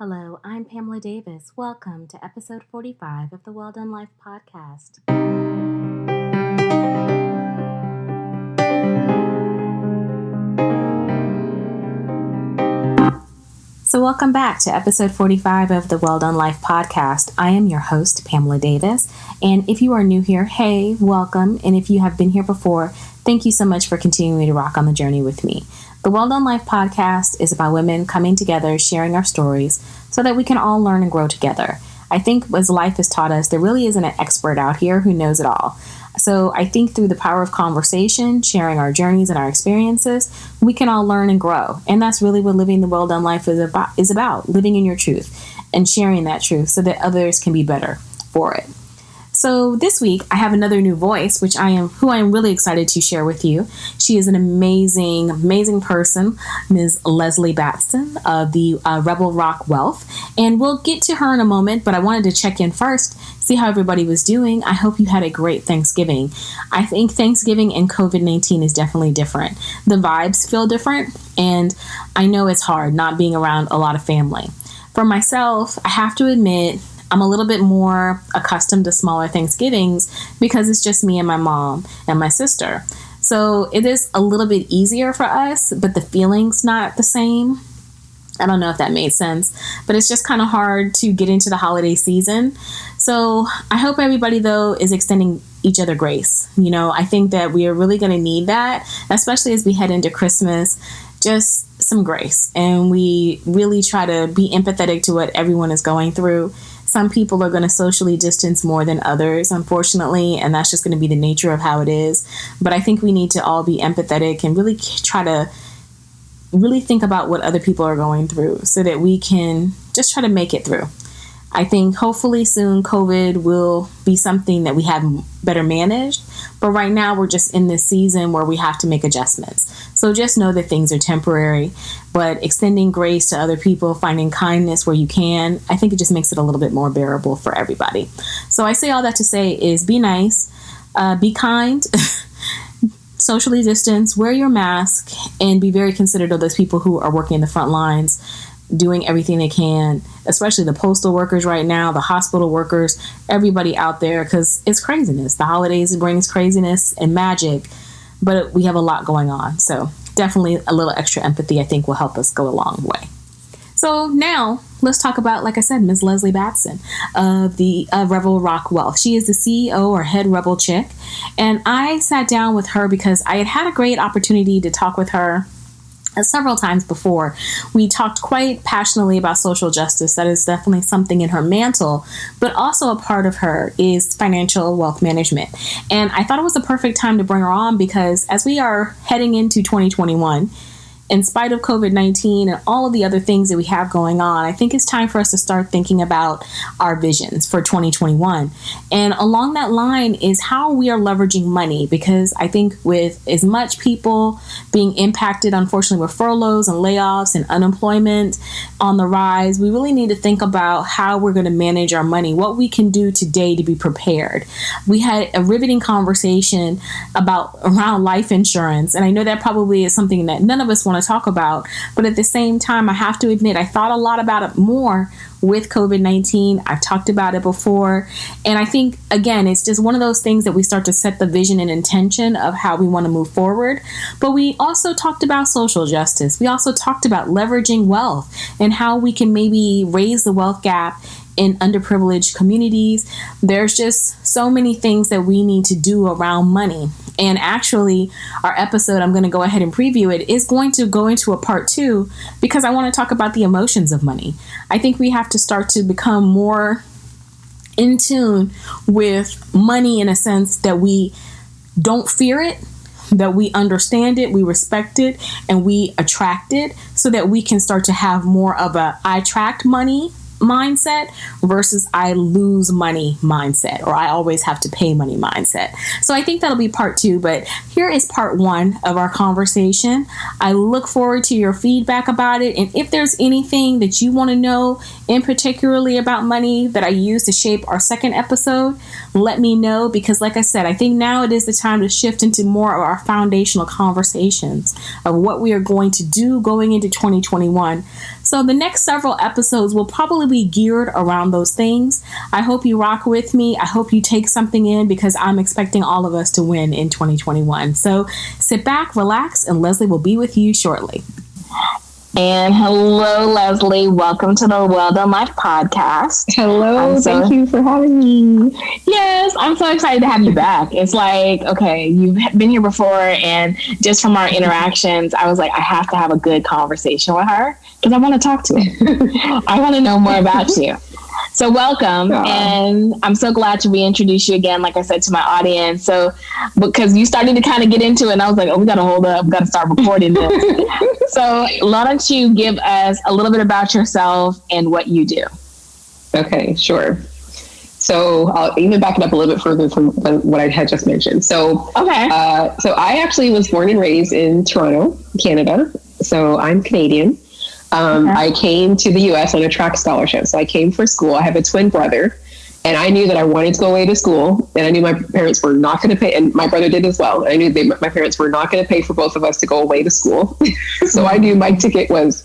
Hello, I'm Pamela Davis. Welcome to episode 45 of the Well Done Life podcast. So welcome back to episode 45 of the Well Done Life podcast. I am your host, Pamela Davis. And if you are new here, hey, welcome. And if you have been here before, thank you so much for continuing to rock on the journey with me. The Well Done Life podcast is about women coming together, sharing our stories so that we can all learn and grow together. I think as life has taught us, there really isn't an expert out here who knows it all. So I think through the power of conversation, sharing our journeys and our experiences, we can all learn and grow. And that's really what living the well done life is about, living in your truth and sharing that truth so that others can be better for it. So this week I have another new voice, who I am really excited to share with you. She is an amazing, amazing person, Ms. Lesley Batson of the Rebel Rock Wealth. And we'll get to her in a moment, but I wanted to check in first, see how everybody was doing. I hope you had a great Thanksgiving. I think Thanksgiving and COVID-19 is definitely different. The vibes feel different, and I know it's hard not being around a lot of family. For myself, I have to admit, I'm a little bit more accustomed to smaller Thanksgivings because it's just me and my mom and my sister. So it is a little bit easier for us, but the feeling's not the same. I don't know if that made sense, but it's just kind of hard to get into the holiday season. So I hope everybody, though, is extending each other grace. You know, I think that we are really going to need that, especially as we head into Christmas, just some grace. And we really try to be empathetic to what everyone is going through. Some people are going to socially distance more than others, unfortunately, and that's just going to be the nature of how it is. But I think we need to all be empathetic and really try to really think about what other people are going through so that we can just try to make it through. I think hopefully soon COVID will be something that we have better managed. But right now we're just in this season where we have to make adjustments. So just know that things are temporary, but extending grace to other people, finding kindness where you can, I think it just makes it a little bit more bearable for everybody. So I say all that to say is be nice, be kind, socially distance, wear your mask, and be very considerate of those people who are working in the front lines, doing everything they can, especially the postal workers right now, the hospital workers, everybody out there, because it's craziness. The holidays brings craziness and magic, but we have a lot going on. So definitely a little extra empathy, I think, will help us go a long way. So now let's talk about, like I said, Ms. Lesley Batson of the Rebel Rock Wealth. She is the CEO or head Rebel chick. And I sat down with her because I had a great opportunity to talk with her several times before. We talked quite passionately about social justice. That is definitely something in her mantle, but also a part of her is financial wealth management. And I thought it was the perfect time to bring her on because as we are heading into 2021, in spite of COVID-19 and all of the other things that we have going on, I think it's time for us to start thinking about our visions for 2021. And along that line is how we are leveraging money, because I think with as much people being impacted, unfortunately, with furloughs and layoffs and unemployment on the rise, we really need to think about how we're going to manage our money, what we can do today to be prepared. We had a riveting conversation around life insurance, and I know that probably is something that none of us want to talk about, but at the same time, I have to admit, I thought a lot about it more with COVID-19. I've talked about it before, and I think, again, it's just one of those things that we start to set the vision and intention of how we want to move forward. But we also talked about social justice. We also talked about leveraging wealth and how we can maybe raise the wealth gap in underprivileged communities. There's just so many things that we need to do around money. And actually, our episode, I'm going to go ahead and preview it, is going to go into a part 2 because I want to talk about the emotions of money. I think we have to start to become more in tune with money in a sense that we don't fear it, that we understand it, we respect it, and we attract it so that we can start to have more of a I attract money mindset versus I lose money mindset, or I always have to pay money mindset. So I think that'll be part 2, but here is part 1 of our conversation. I look forward to your feedback about it, and if there's anything that you want to know in particularly about money that I use to shape our second episode, let me know, because like I said, I think now it is the time to shift into more of our foundational conversations of what we are going to do going into 2021 So the next several episodes will probably be geared around those things. I hope you rock with me. I hope you take something in because I'm expecting all of us to win in 2021. So sit back, relax, and Lesley will be with you shortly. And hello, Lesley. Welcome to the Well Done Life podcast. Hello. Thank you for having me. Yes, I'm so excited to have you back. It's like, okay, you've been here before, and just from our interactions, I was like, I have to have a good conversation with her because I want to talk to her. I want to know more about you. So welcome. And I'm so glad to reintroduce you again, like I said, to my audience. So, because you started to kind of get into it, and I was like, oh, we got to hold up. We got to start recording this. So why don't you give us a little bit about yourself and what you do? Okay, sure. So I'll even back it up a little bit further from what I had just mentioned. So, so I actually was born and raised in Toronto, Canada. So I'm Canadian. I came to the U.S. on a track scholarship. So I came for school. I have a twin brother, and I knew that I wanted to go away to school, and I knew my parents were not going to pay, and my brother did as well. I knew my parents were not going to pay for both of us to go away to school. So I knew my ticket was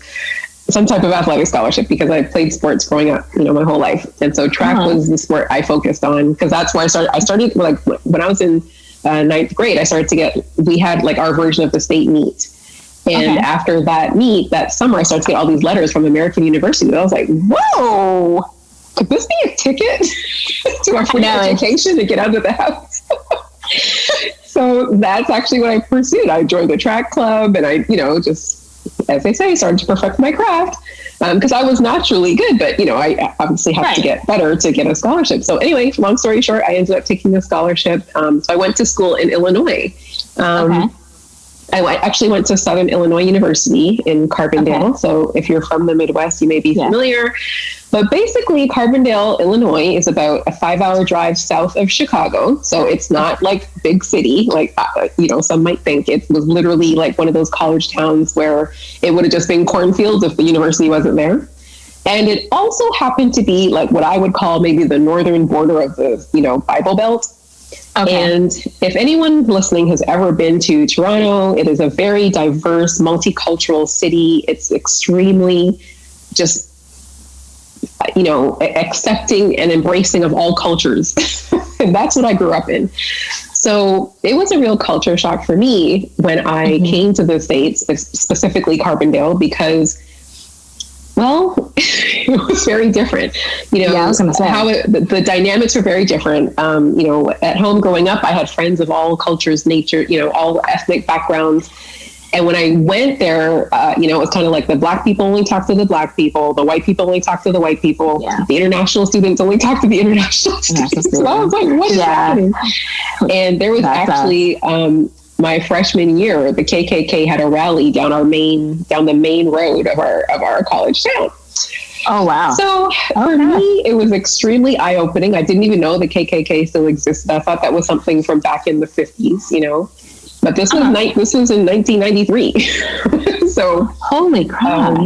some type of athletic scholarship because I played sports growing up, my whole life. And so track was the sport I focused on because that's where I started. I started like when I was in ninth grade, we had like our version of the state meet. And after that meet, that summer, I started to get all these letters from American University. And I was like, whoa, could this be a ticket to a free education to get out of the house? So that's actually what I pursued. I joined the track club and I, just, as they say, started to perfect my craft because I was naturally good. But, I obviously have to get better to get a scholarship. So anyway, long story short, I ended up taking a scholarship. So I went to school in Illinois. I actually went to Southern Illinois University in Carbondale. Okay. So if you're from the Midwest, you may be familiar. But basically, Carbondale, Illinois is about a 5-hour drive south of Chicago. So it's not like big city, like, some might think. It was literally like one of those college towns where it would have just been cornfields if the university wasn't there. And it also happened to be like what I would call maybe the northern border of the, Bible Belt. Okay. And if anyone listening has ever been to Toronto, it is a very diverse, multicultural city. It's extremely just, accepting and embracing of all cultures. And that's what I grew up in. So it was a real culture shock for me when I came to the States, specifically Carbondale, because it was very different. I was going to say how the dynamics were very different. At home growing up, I had friends of all cultures, nature, all ethnic backgrounds. And when I went there, it was kind of like the Black people only talk to the Black people, the white people only talk to the white people, the international students only talk to the international students. So I was like, what is happening? And there was actually my freshman year, the KKK had a rally down the main road of our college town. Oh, wow. So for me, it was extremely eye-opening. I didn't even know the KKK still existed. I thought that was something from back in the 50s, but this was in 1993. So holy crap.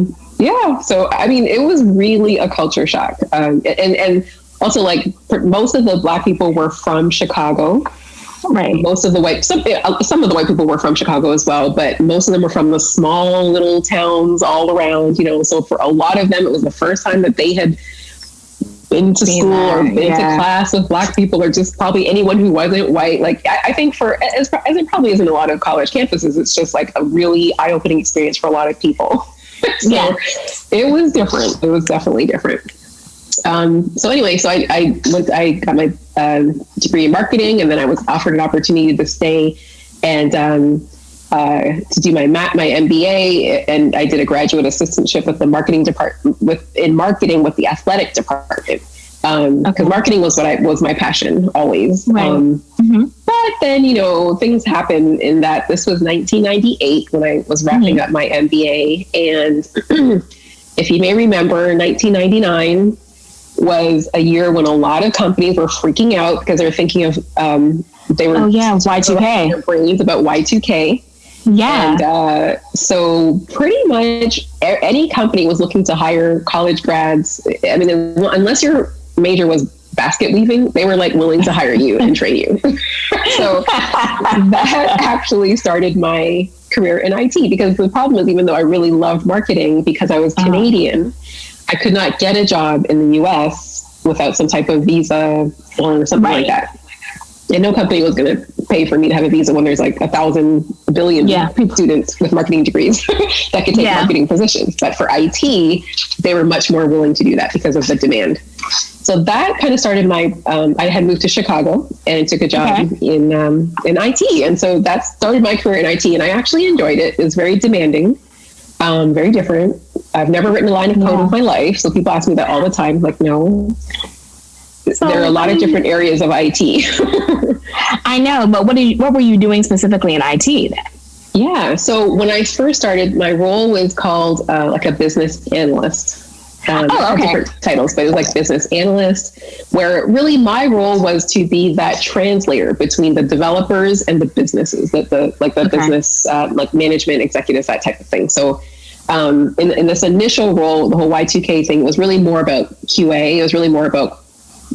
So, it was really a culture shock. And also like most of the Black people were from Chicago. Right. Most of the some of the white people were from Chicago as well, but most of them were from the small little towns all around, so for a lot of them, it was the first time that they had been to school or been to class with Black people, or just probably anyone who wasn't white. Like, I think as it probably is in a lot of college campuses, it's just like a really eye-opening experience for a lot of people. So it was different. It was definitely different. So anyway, I got my degree in marketing, and then I was offered an opportunity to stay and to do my MBA, and I did a graduate assistantship with the marketing department in marketing with the athletic department. Because marketing was was my passion always. Right. But then, things happened in that this was 1998 when I was wrapping up my MBA. And if you may remember, 1999 was a year when a lot of companies were freaking out because they were thinking of, Y2K. Their brains about Y2K. Yeah. And so pretty much any company was looking to hire college grads. I mean, unless your major was basket weaving, they were like willing to hire you and train you. So that actually started my career in IT, because the problem is, even though I really loved marketing, because I was Canadian, I could not get a job in the US without some type of visa or something like that. And no company was going to pay for me to have a visa when there's like 1,000 billion students with marketing degrees that could take marketing positions. But for IT, they were much more willing to do that because of the demand. So that kind of started my, I had moved to Chicago and took a job in IT. And so that started my career in IT, and I actually enjoyed it. It was very demanding, very different. I've never written a line of code in my life. So people ask me that all the time, like, no. So there are a lot of different areas of IT. I know, but what were you doing specifically in IT then? Yeah. So when I first started, my role was called like a business analyst. Different titles, but it was like business analyst, where really my role was to be that translator between the developers and the businesses, the business, like management executives, that type of thing. So in this initial role, the whole Y2K thing was really more about QA. It was really more about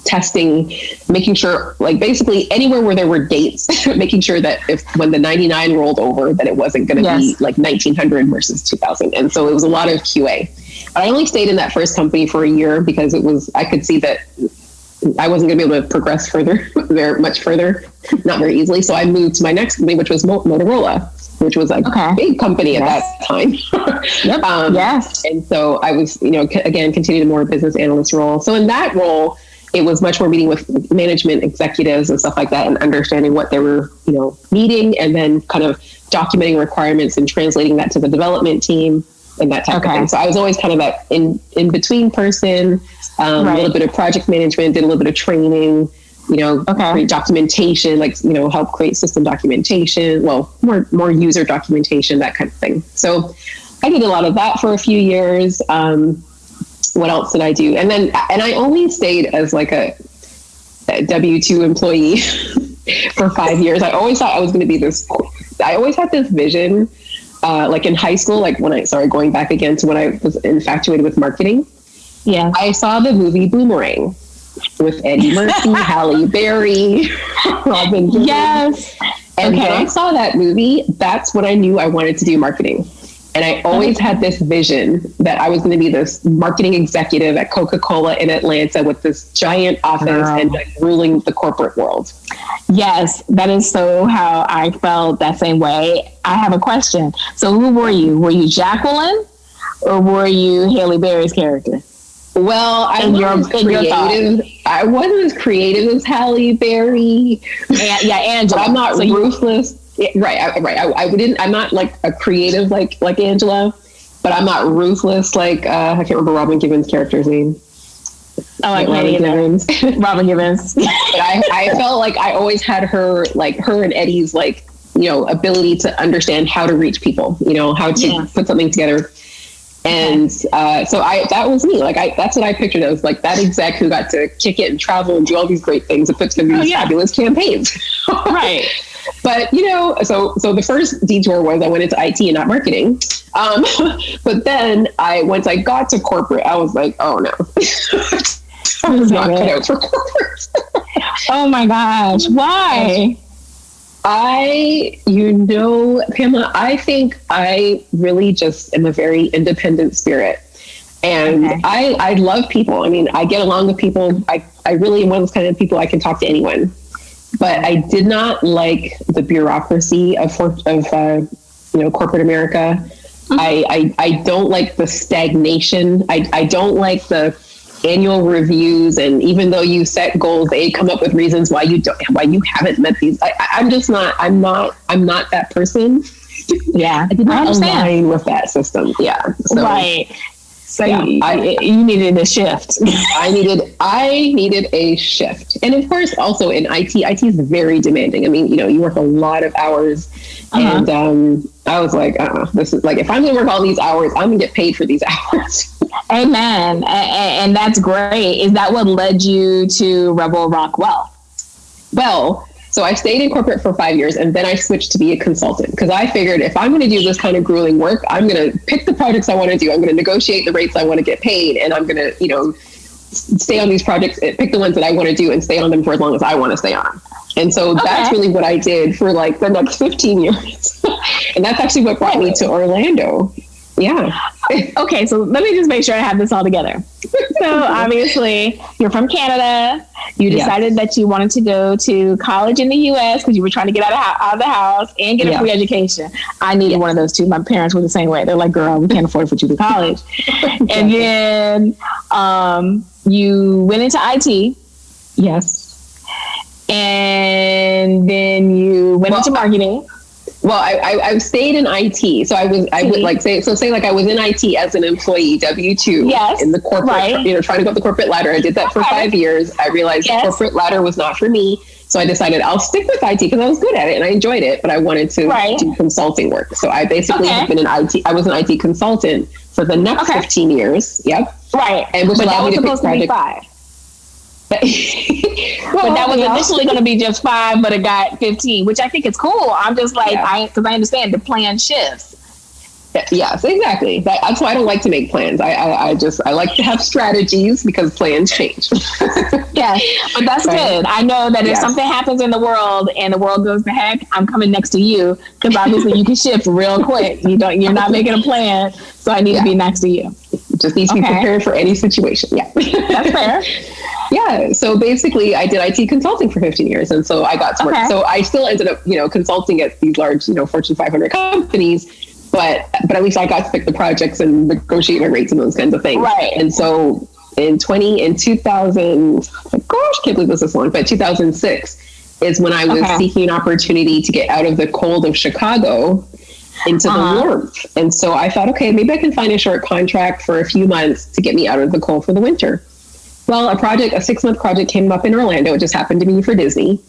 testing, making sure, like basically anywhere where there were dates, making sure that when the 99 rolled over, that it wasn't going to be like 1900 versus 2000. And so it was a lot of QA. I only stayed in that first company for a year because I could see that I wasn't going to be able to progress further, much further, not very easily. So I moved to my next company, which was Motorola, which was a big company at that time. And so I was, again, continued a more business analyst role. So in that role, it was much more meeting with management executives and stuff like that, and understanding what they were, needing, and then kind of documenting requirements and translating that to the development team and that type of thing. So I was always kind of that in between person, a little bit of project management, did a little bit of training, create documentation, help create system documentation, more user documentation, that kind of thing. So I did a lot of that for a few years. What else did I do? And I only stayed as like a W-2 employee for 5 years. I always thought I was going to be this. I always had this vision, like in high school, like going back again to when I was infatuated with marketing. Yeah. I saw the movie Boomerang with Eddie Murphy, Halle Berry, Robin Givens. Yes. And when I saw that movie, that's when I knew I wanted to do marketing. And I always had this vision that I was going to be this marketing executive at Coca-Cola in Atlanta with this giant office and like ruling the corporate world. Yes, that is so how I felt that same way. I have a question. So who were you? Were you Jacqueline or were you Halle Berry's character? Well, I wasn't as creative as Halle Berry. Angela. I'm not ruthless. Right. I'm not like a creative like Angela, but I'm not ruthless like I can't remember Robin Givens' character's name. Oh, I can't either. Robin Givens. But I felt like I always had her and Eddie's ability to understand how to reach people, how to put something together. And so that was me. That's what I pictured. It was like that exec who got to kick it and travel and do all these great things and put together these fabulous campaigns. Right. But, so the first detour was I went into IT and not marketing. But then once I got to corporate, I was like, oh no, I was not cut out for corporate. Oh my gosh. Why? Pamela, I think I really just am a very independent spirit. And I love people. I mean, I get along with people. I really am one of those kind of people I can talk to anyone. But I did not like the bureaucracy of corporate America. Mm-hmm. I don't like the stagnation. I don't like the annual reviews, and even though you set goals, they come up with reasons why you haven't met these. I'm not that person. Yeah, I did not align with that system. Yeah, so, right. So you needed a shift. I needed a shift. And of course, also in IT is very demanding. I mean, you work a lot of hours. And I was like, this is like, if I'm going to work all these hours, I'm going to get paid for these hours. Amen. And that's great. Is that what led you to Rebel Rockwell? Well, so I stayed in corporate for 5 years, and then I switched to be a consultant because I figured if I'm going to do this kind of grueling work, I'm going to pick the projects I want to do. I'm going to negotiate the rates I want to get paid, and I'm going to, stay on these projects, pick the ones that I want to do and stay on them for as long as I want to stay on. And so that's really what I did for like the next 15 years. And that's actually what brought me to Orlando. Yeah. Okay, so let me just make sure I have this all together. So obviously, you're from Canada. You decided that you wanted to go to college in the U.S. because you were trying to get out of the house and get a free education. I needed one of those too. My parents were the same way. They're like, girl, we can't afford for you to college. And then you went into IT. Yes. And then you went into marketing. Well, I stayed in IT, so I would like say I was in IT as an employee, W-2, in the corporate, trying to go up the corporate ladder. I did that for 5 years. I realized the corporate ladder was not for me, so I decided I'll stick with IT because I was good at it and I enjoyed it, but I wanted to do consulting work. So I basically have been in IT. I was an IT consultant for the next 15 years. Yep. Right. And which allowed me to pick projects. 5. But that was initially going to be just 5, but it got 15, which I think is cool. I'm just like, because I understand the plan shifts. Yes, exactly. That's why I don't like to make plans. I like to have strategies because plans change. Yeah, but that's good. I know that if something happens in the world and the world goes to heck, I'm coming next to you because obviously you can shift real quick. You're not making a plan, so I need to be next to you. Just need to be prepared for any situation. Yeah, that's fair. Yeah. So basically I did IT consulting for 15 years. And so I got to work. So I still ended up, consulting at these large, Fortune 500 companies, but at least I got to pick the projects and negotiate my rates and those kinds of things. Right. And so in 2000, gosh, I can't believe this is long, but 2006 is when I was seeking an opportunity to get out of the cold of Chicago into the warmth. And so I thought, okay, maybe I can find a short contract for a few months to get me out of the cold for the winter. Well, a 6-month project came up in Orlando. It just happened to be for Disney.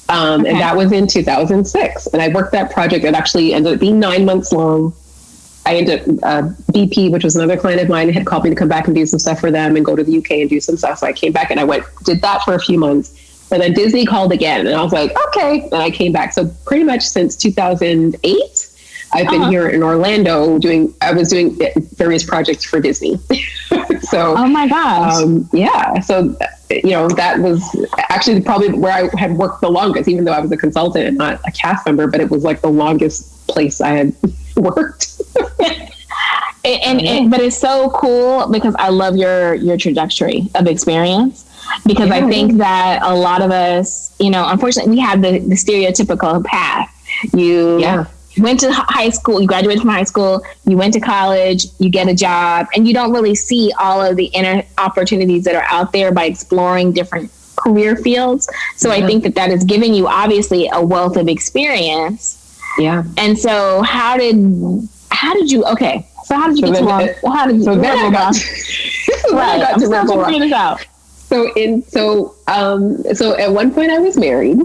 And that was in 2006. And I worked that project. It actually ended up being 9 months long. I ended up, BP, which was another client of mine, had called me to come back and do some stuff for them and go to the UK and do some stuff. So I came back and I did that for a few months. And then Disney called again. And I was like, okay. And I came back. So pretty much since 2008, I've been here in Orlando I was doing various projects for Disney. So, oh my gosh. So, that was actually probably where I had worked the longest, even though I was a consultant and not a cast member, but it was like the longest place I had worked. But it's so cool because I love your trajectory of experience, because I think that a lot of us, unfortunately we have the stereotypical path. You went to high school, you graduated from high school, you went to college, you get a job, and you don't really see all of the inner opportunities that are out there by exploring different career fields. So I think that is giving you obviously a wealth of experience. Yeah. And so how did you get to Rebel Rock? So at one point I was married.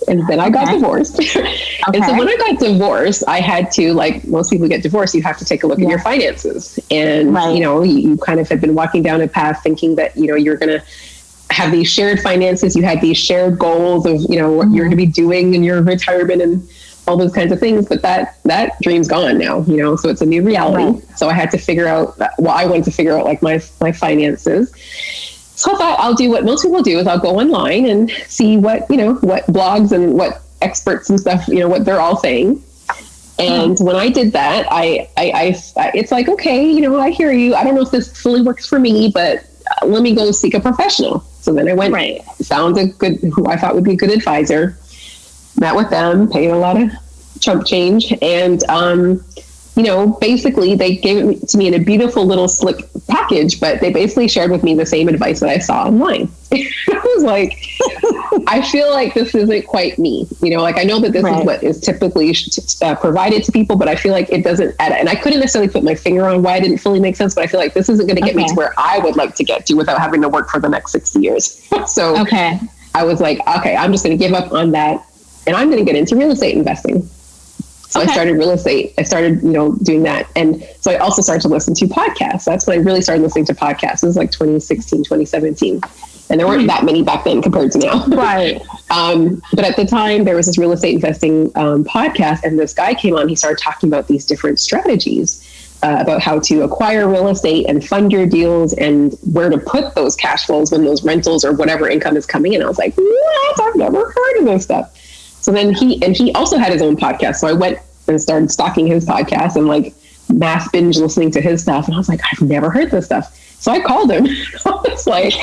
And then I got divorced. And so when I got divorced, I had to, like most people get divorced, you have to take a look at your finances. And, you kind of had been walking down a path thinking that, you're going to have these shared finances. You had these shared goals of, what you're going to be doing in your retirement and all those kinds of things. But that dream's gone now, so it's a new reality. Right. So I had to figure out, I wanted to figure out like my finances. So I thought I'll do what most people do is I'll go online and see what blogs and what experts and stuff, what they're all saying. And when I did that, I it's like, okay, I hear you. I don't know if this fully works for me, but let me go seek a professional. So then I went, found who I thought would be a good advisor, met with them, paid a lot of chump change. And, basically they gave it to me in a beautiful little slick package, but they basically shared with me the same advice that I saw online. I was like, I feel like this isn't quite me, I know that this is what is typically provided to people, but I feel like it doesn't add. And I couldn't necessarily put my finger on why it didn't fully make sense, but I feel like this isn't going to get me to where I would like to get to without having to work for the next 60 years. So I was like, okay, I'm just going to give up on that. And I'm going to get into real estate investing. So I started real estate. I started, doing that. And so I also started to listen to podcasts. That's when I really started listening to podcasts. It was like 2016, 2017. And there weren't that many back then compared to now. Right. But at the time, there was this real estate investing podcast. And this guy came on. He started talking about these different strategies about how to acquire real estate and fund your deals and where to put those cash flows when those rentals or whatever income is coming in. I was like, what? I've never heard of this stuff. So then he also had his own podcast. So I went and started stalking his podcast and like mass binge listening to his stuff. And I was like, I've never heard this stuff. So I called him. I was like,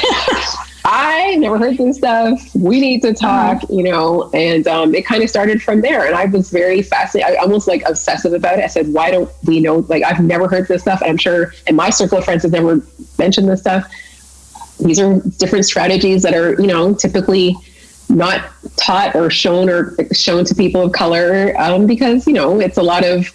I never heard this stuff. We need to talk, you know, and it kind of started from there. And I was very fascinated. I almost like obsessive about it. I said, why don't we know? Like, I've never heard this stuff. And I'm sure, and my circle of friends has never mentioned this stuff. These are different strategies that are, you know, typically not taught or shown to people of color because, you know, it's a lot of,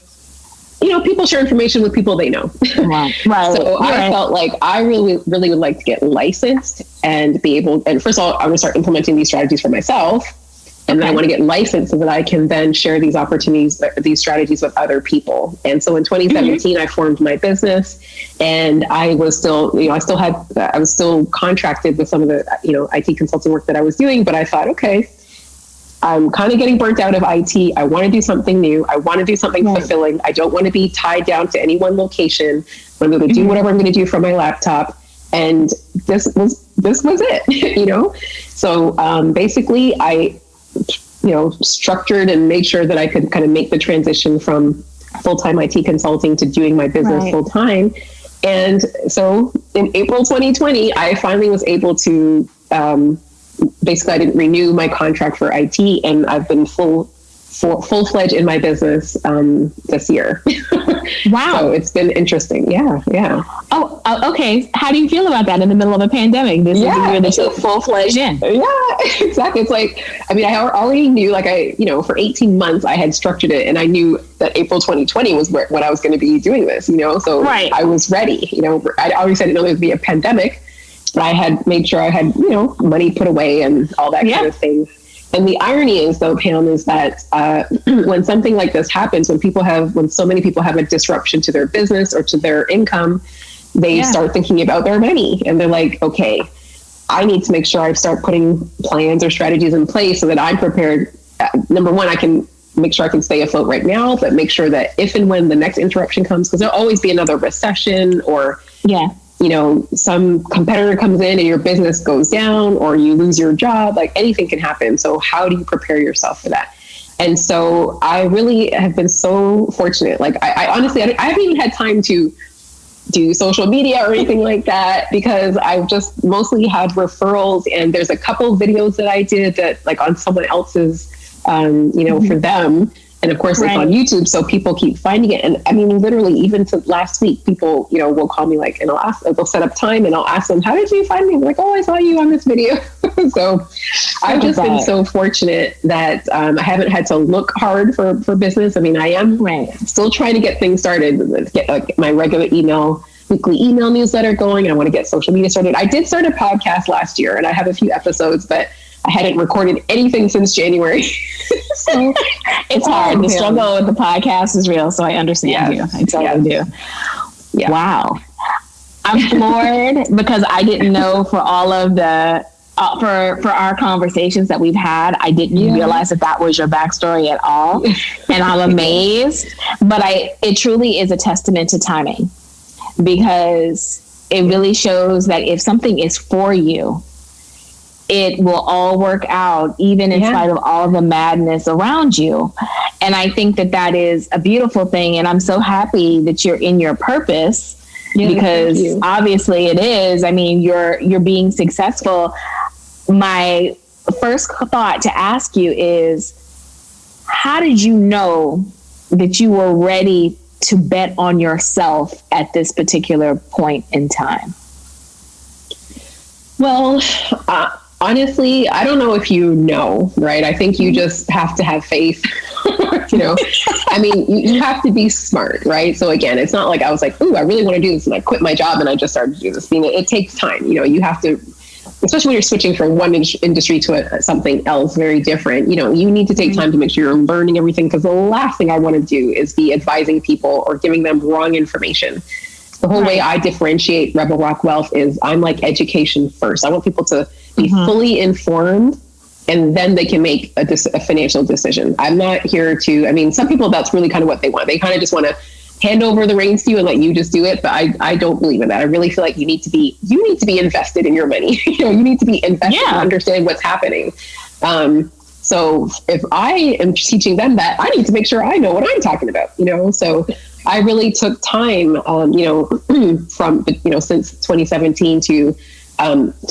you know, people share information with people they know. Right. So I felt like I really, really would like to get licensed and be able, and first of all, I want to start implementing these strategies for myself. And then I want to get licensed so that I can then share these opportunities, these strategies with other people. And so in 2017, I formed my business, and I was still, you know, I was still contracted with some of the, you know, IT consulting work that I was doing. But I thought, okay, I'm kind of getting burnt out of IT. I want to do something new. I want to do something fulfilling. I don't want to be tied down to any one location. I'm going to do whatever I'm going to do from my laptop. And this was it, you know? So basically I, you know, structured and made sure that I could kind of make the transition from full-time IT consulting to doing my business full-time. And so in April 2020, I finally was able to, basically I didn't renew my contract for IT, and I've been full-fledged in my business this year. Wow. So it's been interesting. Yeah. Oh, okay. How do you feel about that in the middle of a pandemic? This is the year that you're full-fledged in. Yeah, exactly. It's like, I mean, I already knew, like for 18 months I had structured it, and I knew that April 2020 was when I was going to be doing this, you know, so I was ready, you know. I always said, there would be a pandemic, but I had made sure I had, you know, money put away and all that kind of thing. And the irony is, though, Pam, is that when something like this happens, when so many people have a disruption to their business or to their income, they start thinking about their money, and they're like, okay, I need to make sure I start putting plans or strategies in place so that I'm prepared. Number one, I can make sure I can stay afloat right now, but make sure that if and when the next interruption comes, because there'll always be another recession, or you know, some competitor comes in and your business goes down, or you lose your job, like anything can happen. So how do you prepare yourself for that? And so I really have been so fortunate. Like I honestly, I haven't even had time to do social media or anything like that, because I've just mostly had referrals, and there's a couple videos that I did that like on someone else's, you know, for them. And of course, it's on YouTube, so people keep finding it. And I mean, literally, even to last week, people, you know, will call me like, and they'll set up time, and I'll ask them, how did you find me? They're like, oh, I saw you on this video. So I've just been so fortunate that I haven't had to look hard for business. I mean, I am still trying to get things started, get like my regular weekly email newsletter going. I want to get social media started. I did start a podcast last year, and I have a few episodes, but I hadn't recorded anything since January. So it's hard. The struggle with the podcast is real. So I understand you. I totally do. Yeah. Wow. I'm floored because I didn't know for all of the, for our conversations that we've had, I didn't realize that was your backstory at all. And I'm amazed, but it truly is a testament to timing, because it really shows that if something is for you, it will all work out, even in spite of all the madness around you. And I think that is a beautiful thing. And I'm so happy that you're in your purpose, because obviously it is. I mean, you're being successful. My first thought to ask you is, how did you know that you were ready to bet on yourself at this particular point in time? Well, honestly, I don't know if you know, right? I think you just have to have faith, you know? I mean, you have to be smart, right? So again, it's not like I was like, ooh, I really want to do this, and I quit my job and I just started to do this. I mean, it takes time. You know, you have to, especially when you're switching from one industry to something else very different, you know, you need to take time to make sure you're learning everything, because the last thing I want to do is be advising people or giving them wrong information. The whole way I differentiate Rebel Rock Wealth is I'm like education first. I want people to be fully informed, and then they can make a financial decision. I'm not here to, I mean, some people, that's really kind of what they want. They kind of just want to hand over the reins to you and let you just do it. But I don't believe in that. I really feel like you need to be invested in your money. You know, you need to be invested and understand what's happening. So if I am teaching them that, I need to make sure I know what I'm talking about, So I really took time, from, since 2017 to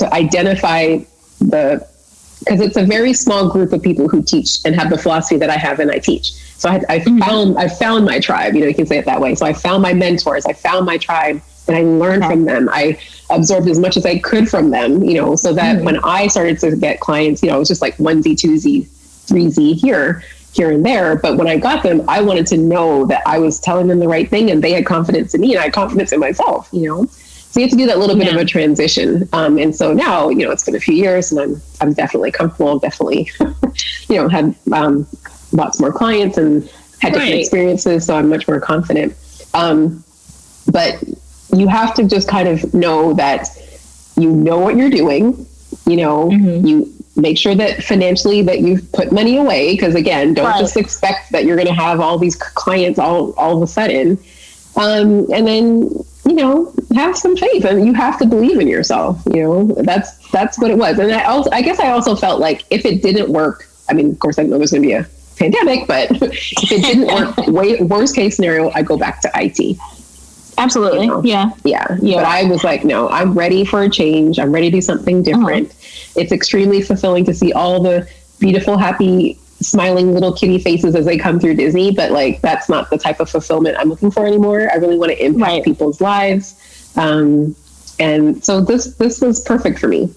identify because it's a very small group of people who teach and have the philosophy that I have and I teach. So I found my tribe, you can say it that way. So I found my mentors, I found my tribe, and I learned from them. I absorbed as much as I could from them, so that when I started to get clients, it was just like 1Z, 2Z, 3Z here and there. But when I got them, I wanted to know that I was telling them the right thing and they had confidence in me and I had confidence in myself, So you have to do that little bit of a transition. And so now, it's been a few years and I'm definitely comfortable, definitely, had lots more clients and had different experiences. So I'm much more confident. But you have to just kind of know that you know what you're doing, you make sure that financially that you've put money away. Because again, don't just expect that you're going to have all these clients all of a sudden. And then, have some faith and you have to believe in yourself. That's what it was. And I guess I also felt like if it didn't work, I mean, of course I know there's going to be a pandemic, but if it didn't work, worst case scenario, I go back to IT. Absolutely. Yeah. But I was like, no, I'm ready for a change. I'm ready to do something different. It's extremely fulfilling to see all the beautiful, happy, smiling little kitty faces as they come through Disney. But like, that's not the type of fulfillment I'm looking for anymore. I really want to impact people's lives. And so this was perfect for me.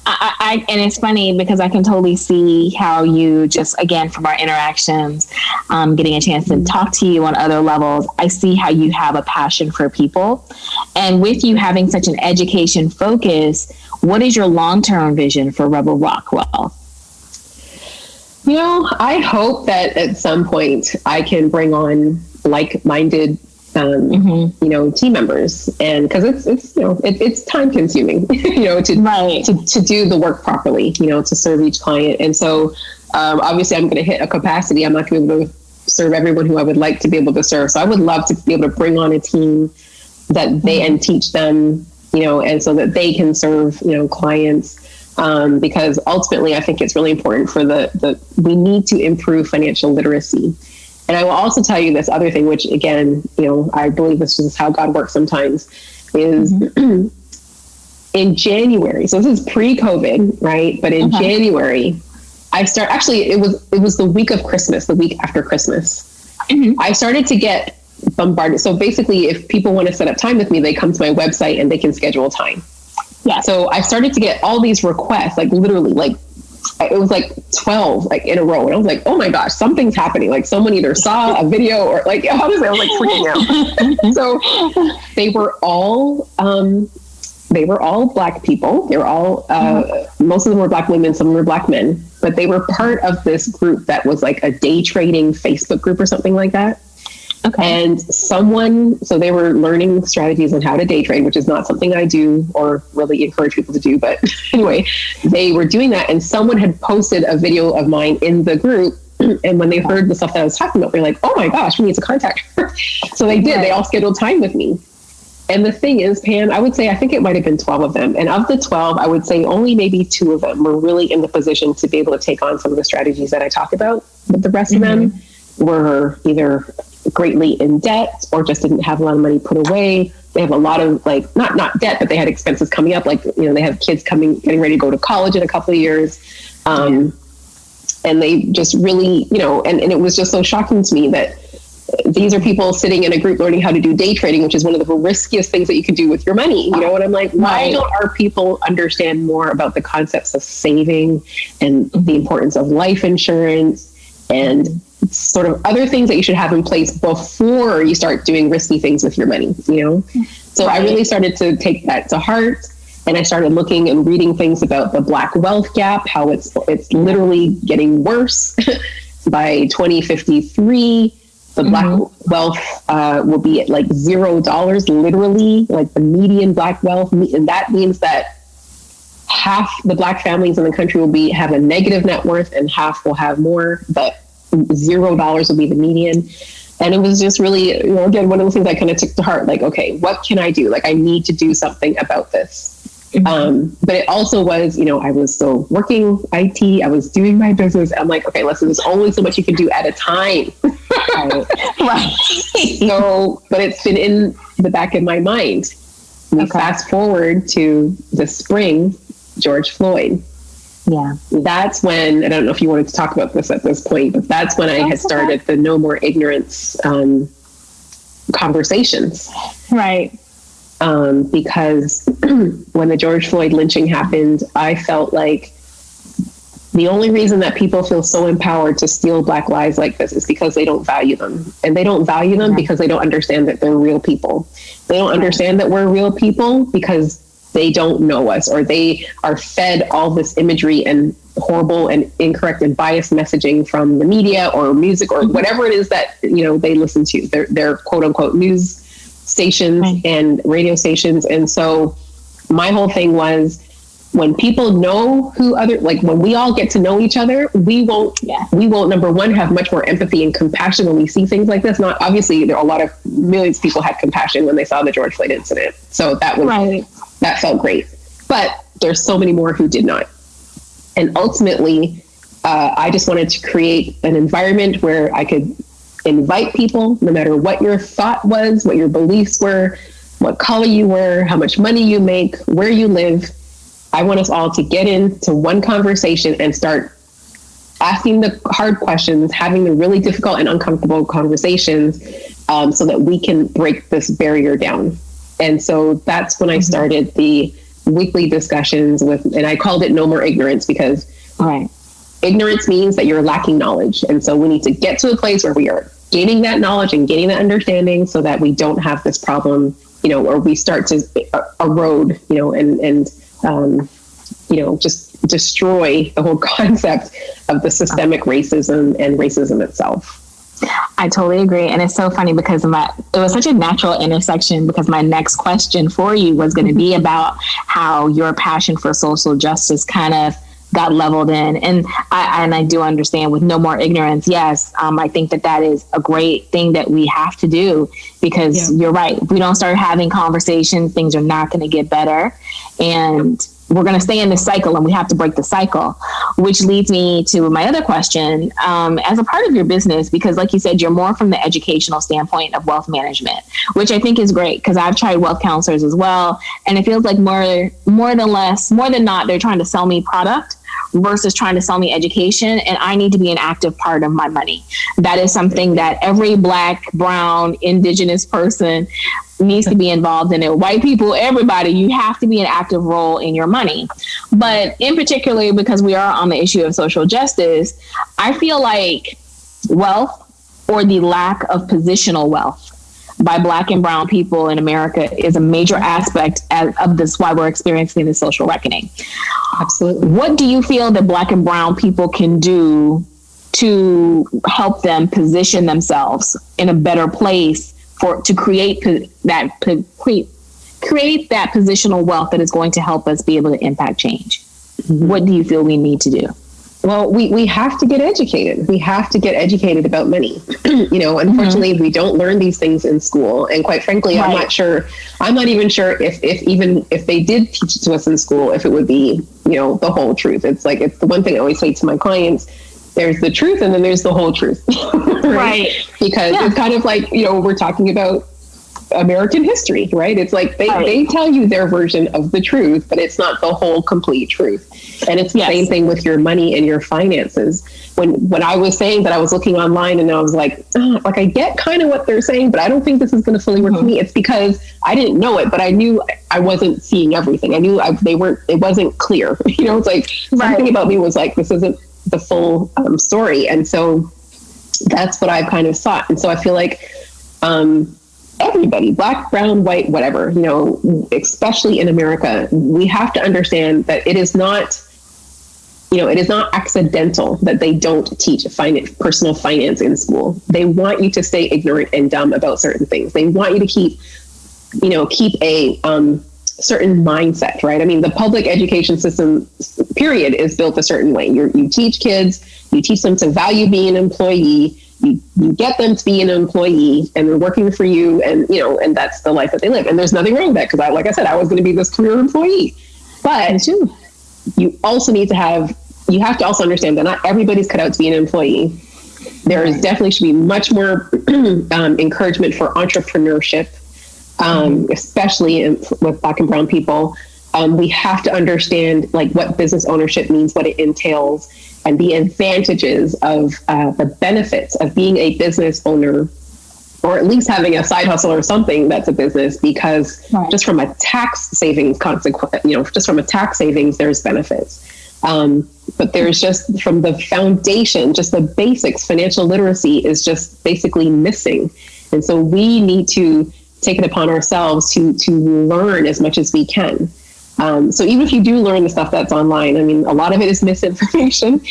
And it's funny because I can totally see how you just, again, from our interactions, getting a chance to talk to you on other levels, I see how you have a passion for people. And with you having such an education focus, what is your long-term vision for Rebel Rockwell? I hope that at some point I can bring on like-minded team members, and because it's time consuming, to do the work properly, to serve each client. And so, obviously I'm going to hit a capacity. I'm not going to be able to serve everyone who I would like to be able to serve. So I would love to be able to bring on a team that they and teach them, and so that they can serve, clients. Because ultimately I think it's really important for we need to improve financial literacy. And I will also tell you this other thing, which again, I believe this is how God works sometimes, is in January. So this is pre-COVID, right? But in January, it was the week of Christmas, the week after Christmas. I started to get bombarded. So basically, if people want to set up time with me, they come to my website and they can schedule time. Yeah. So I started to get all these requests, like literally, like it was like 12 like in a row, and I was like, oh my gosh, something's happening. Like someone either saw a video or like honestly, I was like freaking out. So they were all Black people. They were all most of them were Black women, some were Black men, but they were part of this group that was like a day trading Facebook group or something like that. Okay. And so they were learning strategies on how to day trade, which is not something I do or really encourage people to do. But anyway, they were doing that. And someone had posted a video of mine in the group. And when they heard the stuff that I was talking about, they're like, oh my gosh, we need to contact her. So they did. They all scheduled time with me. And the thing is, Pam, I think it might've been 12 of them. And of the 12, I would say only maybe 2 of them were really in the position to be able to take on some of the strategies that I talk about. But the rest of them were either greatly in debt or just didn't have a lot of money put away. They have a lot of like, not debt, but they had expenses coming up. Like, they have kids getting ready to go to college in a couple of years. And they just really, and it was just so shocking to me that these are people sitting in a group learning how to do day trading, which is one of the riskiest things that you can do with your money. And I'm like, why don't our people understand more about the concepts of saving and the importance of life insurance and sort of other things that you should have in place before you start doing risky things with your money, So I really started to take that to heart. And I started looking and reading things about the Black wealth gap, how it's literally getting worse. By 2053, the Black wealth will be at like $0, literally, like the median Black wealth. And that means that half the Black families in the country will have a negative net worth and half will have more, but $0 will be the median. And it was just really, again, one of the things I kind of took to heart, like, okay, what can I do? Like, I need to do something about this. But it also was, I was still working IT. I was doing my business. I'm like, okay, listen, there's only so much you can do at a time. Right. So, but it's been in the back of my mind. We fast forward to the spring, George Floyd. Yeah. That's when, I don't know if you wanted to talk about this at this point, but that's when I had started the No More Ignorance conversations. Right. Because when the George Floyd lynching happened, I felt like the only reason that people feel so empowered to steal Black lives like this is because they don't value them. And they don't value them because they don't understand that they're real people. They don't understand that we're real people because they don't know us, or they are fed all this imagery and horrible and incorrect and biased messaging from the media or music or whatever it is that, they listen to, their quote unquote news stations and radio stations. And so my whole thing was, when people know when we all get to know each other, we won't, number one, have much more empathy and compassion when we see things like this. Not obviously, there are a lot of millions of people had compassion when they saw the George Floyd incident. So that was, that felt great. But there's so many more who did not. And ultimately, I just wanted to create an environment where I could invite people, no matter what your thought was, what your beliefs were, what color you were, how much money you make, where you live. I want us all to get into one conversation and start asking the hard questions, having the really difficult and uncomfortable conversations, so that we can break this barrier down. And so that's when I started the weekly discussions and I called it No More Ignorance, because ignorance means that you're lacking knowledge. And so we need to get to a place where we are gaining that knowledge and gaining that understanding so that we don't have this problem, or we start to erode, and just destroy the whole concept of the systemic racism and racism itself. I totally agree. And it's so funny because it was such a natural intersection, because my next question for you was going to be about how your passion for social justice kind of got leveled in. And I do understand with No More Ignorance. Yes. I think that is a great thing that we have to do, because you're right. If we don't start having conversations, things are not going to get better. And we're going to stay in this cycle, and we have to break the cycle, which leads me to my other question. As a part of your business, because like you said, you're more from the educational standpoint of wealth management, which I think is great, because I've tried wealth counselors as well. And it feels like more than not, they're trying to sell me product versus trying to sell me education. And I need to be an active part of my money. That is something that every Black, brown, indigenous person needs to be involved in it. White people, everybody, you have to be an active role in your money. But in particular, because we are on the issue of social justice, I feel like wealth, or the lack of positional wealth by Black and brown people in America, is a major aspect of this, why we're experiencing the social reckoning. Absolutely. What do you feel that Black and brown people can do to help them position themselves in a better place to create that positional wealth that is going to help us be able to impact change? What do you feel we need to do? Well, we have to get educated. We have to get educated about money. Unfortunately, we don't learn these things in school. And quite frankly, I'm not even sure if they did teach it to us in school, if it would be, the whole truth. It's the one thing I always say to my clients: there's the truth, and then there's the whole truth. Right? Because it's kind of like, we're talking about American history, right? It's like they tell you their version of the truth, but it's not the whole complete truth. And it's the same thing with your money and your finances. When I was saying that, I was looking online and I was like I get kind of what they're saying, but I don't think this is going to fully work for me. It's because I didn't know it, but I knew I wasn't seeing everything. I knew it wasn't clear. It's like something about me was like, this isn't the full story. And so that's what I've kind of sought. And so I feel like everybody, Black, brown, white, whatever, especially in America, we have to understand that it is not accidental that they don't teach personal finance in school. They want you to stay ignorant and dumb about certain things. They want you to keep a certain mindset, right? I mean, the public education system, period, is built a certain way. You teach kids, you teach them to value being an employee. You get them to be an employee, and they're working for you, and and that's the life that they live. And there's nothing wrong with that, because like I said, I was going to be this career employee. But you also need to you have to also understand that not everybody's cut out to be an employee. There is definitely should be much more encouragement for entrepreneurship, especially with Black and brown people. We have to understand like what business ownership means, what it entails, and the advantages of the benefits of being a business owner, or at least having a side hustle or something that's a business, because just from a tax savings just from a tax savings, there's benefits. But there's just from the foundation, just the basics, financial literacy is just basically missing. And so we need to take it upon ourselves to learn as much as we can. So even if you do learn the stuff that's online, I mean, a lot of it is misinformation,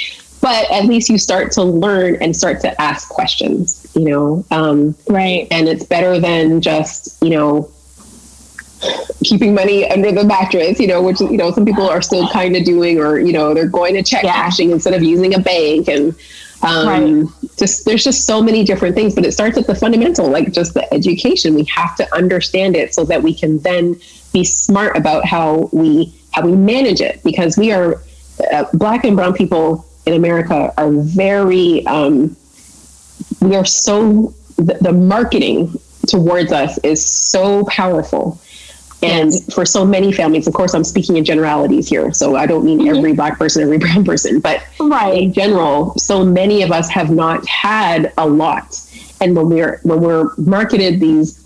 but at least you start to learn and start to ask questions, right. And it's better than just, keeping money under the mattress, which, some people are still kind of doing, or, they're going to check cashing instead of using a bank. And there's just so many different things, but it starts at the fundamental, like just the education. We have to understand it so that we can then be smart about how we manage it, because we are Black and brown people in America are very, we are so, the marketing towards us is so powerful. And for so many families, of course, I'm speaking in generalities here, so I don't mean every Black person, every brown person, but in general, so many of us have not had a lot. And when we're marketed these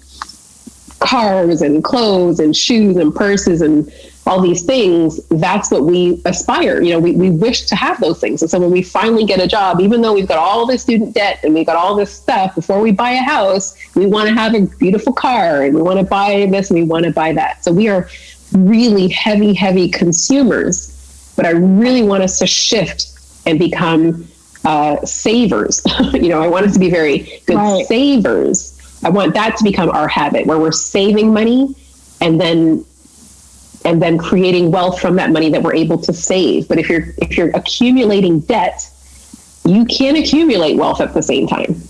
cars and clothes and shoes and purses and all these things, that's what we aspire. We wish to have those things. And so when we finally get a job, even though we've got all this student debt and we've got all this stuff, before we buy a house, we want to have a beautiful car and we want to buy this and we want to buy that. So we are really heavy consumers, but I really want us to shift and become savers. I want us to be very good savers. I want that to become our habit, where we're saving money and then creating wealth from that money that we're able to save. But if you're accumulating debt, you can't accumulate wealth at the same time.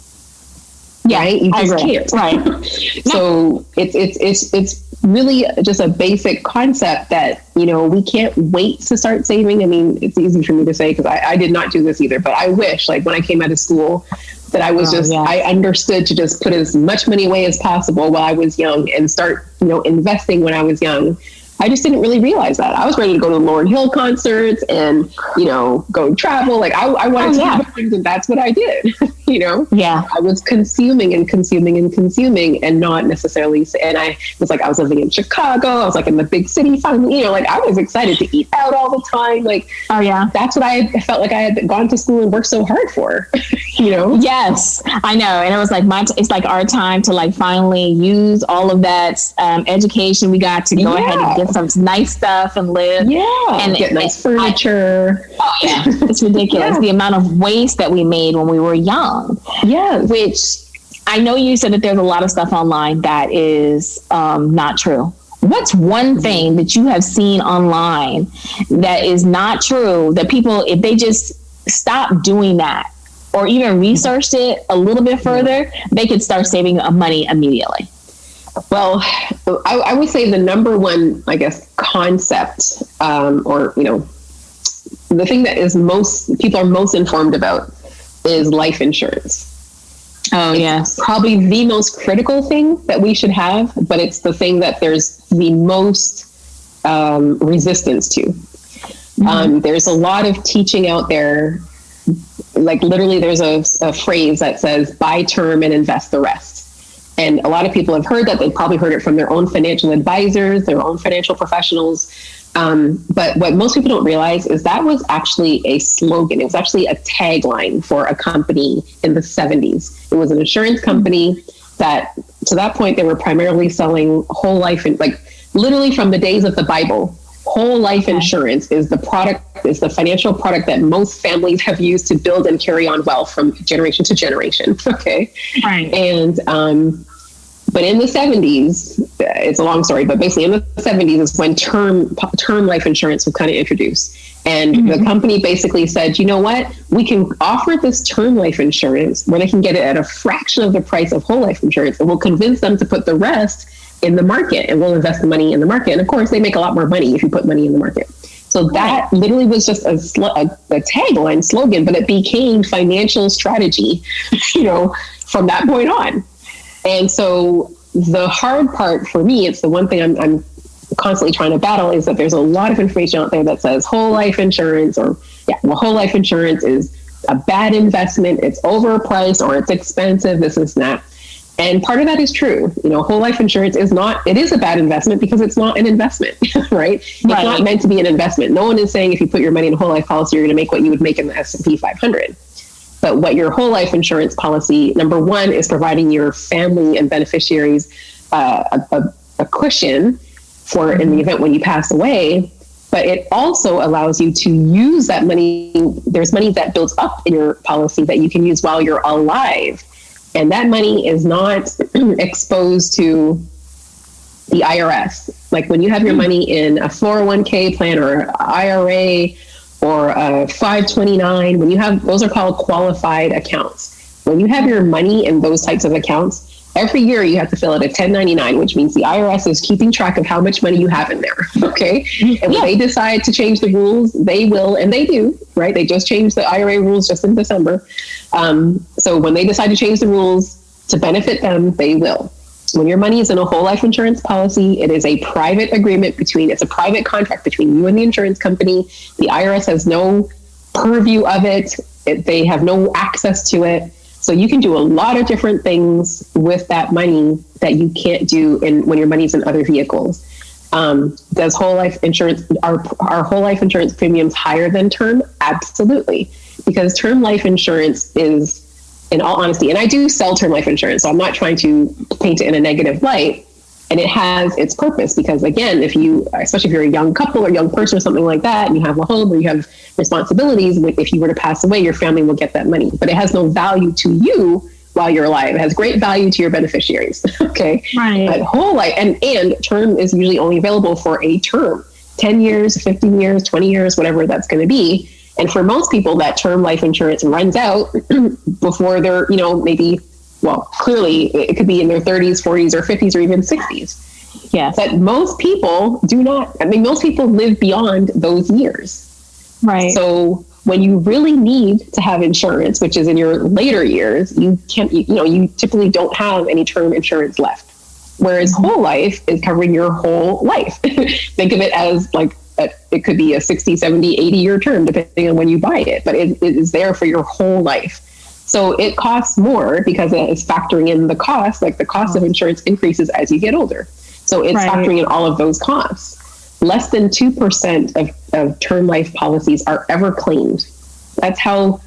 Yeah, right? You just can't. Right. So it's really just a basic concept that, we can't wait to start saving. I mean, it's easy for me to say because I did not do this either, but I wish, like when I came out of school, that I was I understood to just put as much money away as possible while I was young and start, investing when I was young. I just didn't really realize that. I was ready to go to Lauryn Hill concerts and, go travel. Like I wanted to do things, and that's what I did, Yeah. I was consuming and not necessarily, and I was living in Chicago. I was like in the big city finally, I was excited to eat out all the time. Like, that's what I felt like I had gone to school and worked so hard for, Yes, I know. And it was like it's like our time to like finally use all of that education we got to go ahead and get some nice stuff and live. Yeah. And get nice furniture. It's ridiculous. The amount of waste that we made when we were young. Yeah. Which I know you said that there's a lot of stuff online that is not true. What's one thing that you have seen online that is not true, that people, if they just stop doing that or even researched it a little bit further, they could start saving money immediately? Well, I would say the number one, I guess, concept, or, the thing that is people are most informed about is life insurance. Oh, yes. Probably the most critical thing that we should have, but it's the thing that there's the most resistance to. Mm-hmm. There's a lot of teaching out there. Like literally there's a phrase that says buy term and invest the rest. And a lot of people have heard that. They've probably heard it from their own financial advisors, their own financial professionals. But what most people don't realize is that was actually a slogan. It was actually a tagline for a company in the 70s. It was an insurance company that, to that point, they were primarily selling whole life, and like literally from the days of the Bible. Whole life insurance is the financial product that most families have used to build and carry on wealth from generation to generation. Okay. Right. And, but in the 70s, it's a long story, but basically in the 70s is when term life insurance was kind of introduced. And the company basically said, you know what, we can offer this term life insurance where they can get it at a fraction of the price of whole life insurance. And we'll convince them to put the rest in the market, and we'll invest the money in the market. And of course, they make a lot more money if you put money in the market. So that literally was just a tagline slogan, but it became financial strategy, from that point on. And so the hard part for me, it's the one thing I'm constantly trying to battle, is that there's a lot of information out there that says whole life insurance whole life insurance is a bad investment. It's overpriced or it's expensive, this and that. And part of that is true. Whole life insurance it is a bad investment because it's not an investment, right? It's not meant to be an investment. No one is saying if you put your money in a whole life policy, you're going to make what you would make in the S&P 500. But what your whole life insurance policy, number one, is providing your family and beneficiaries a cushion for in the event when you pass away. But it also allows you to use that money. There's money that builds up in your policy that you can use while you're alive. And that money is not exposed to the IRS. Like when you have your money in a 401k plan or IRA or a 529, when you have, those are called qualified accounts. When you have your money in those types of accounts, every year you have to fill out a 1099, which means the IRS is keeping track of how much money you have in there. Okay. And when they decide to change the rules, they will, and they do, right? They just changed the IRA rules just in December. So when they decide to change the rules to benefit them, they will. When your money is in a whole life insurance policy, it is a private agreement it's a private contract between you and the insurance company. The IRS has no purview of it. They have no access to it. So you can do a lot of different things with that money that you can't do when your money's in other vehicles. Does whole life insurance, are whole life insurance premiums higher than term? Absolutely. Because term life insurance is, in all honesty, and I do sell term life insurance, so I'm not trying to paint it in a negative light. And it has its purpose because, again, especially if you're a young couple or young person or something like that, and you have a home or you have responsibilities, if you were to pass away, your family will get that money. But it has no value to you while you're alive. It has great value to your beneficiaries. Okay. Right. But whole life and term is usually only available for a term, 10 years, 15 years, 20 years, whatever that's going to be. And for most people, that term life insurance runs out before they're, clearly it could be in their 30s, 40s, or 50s, or even 60s. Yes. But most people do not. most people live beyond those years. Right. So when you really need to have insurance, which is in your later years, you typically don't have any term insurance left. Whereas whole life is covering your whole life. Think of it as it could be a 60, 70, 80-year term, depending on when you buy it, but it is there for your whole life. So it costs more because it is factoring in the cost, like the cost of insurance increases as you get older. So it's factoring in all of those costs. Less than 2% of term life policies are ever claimed. That's how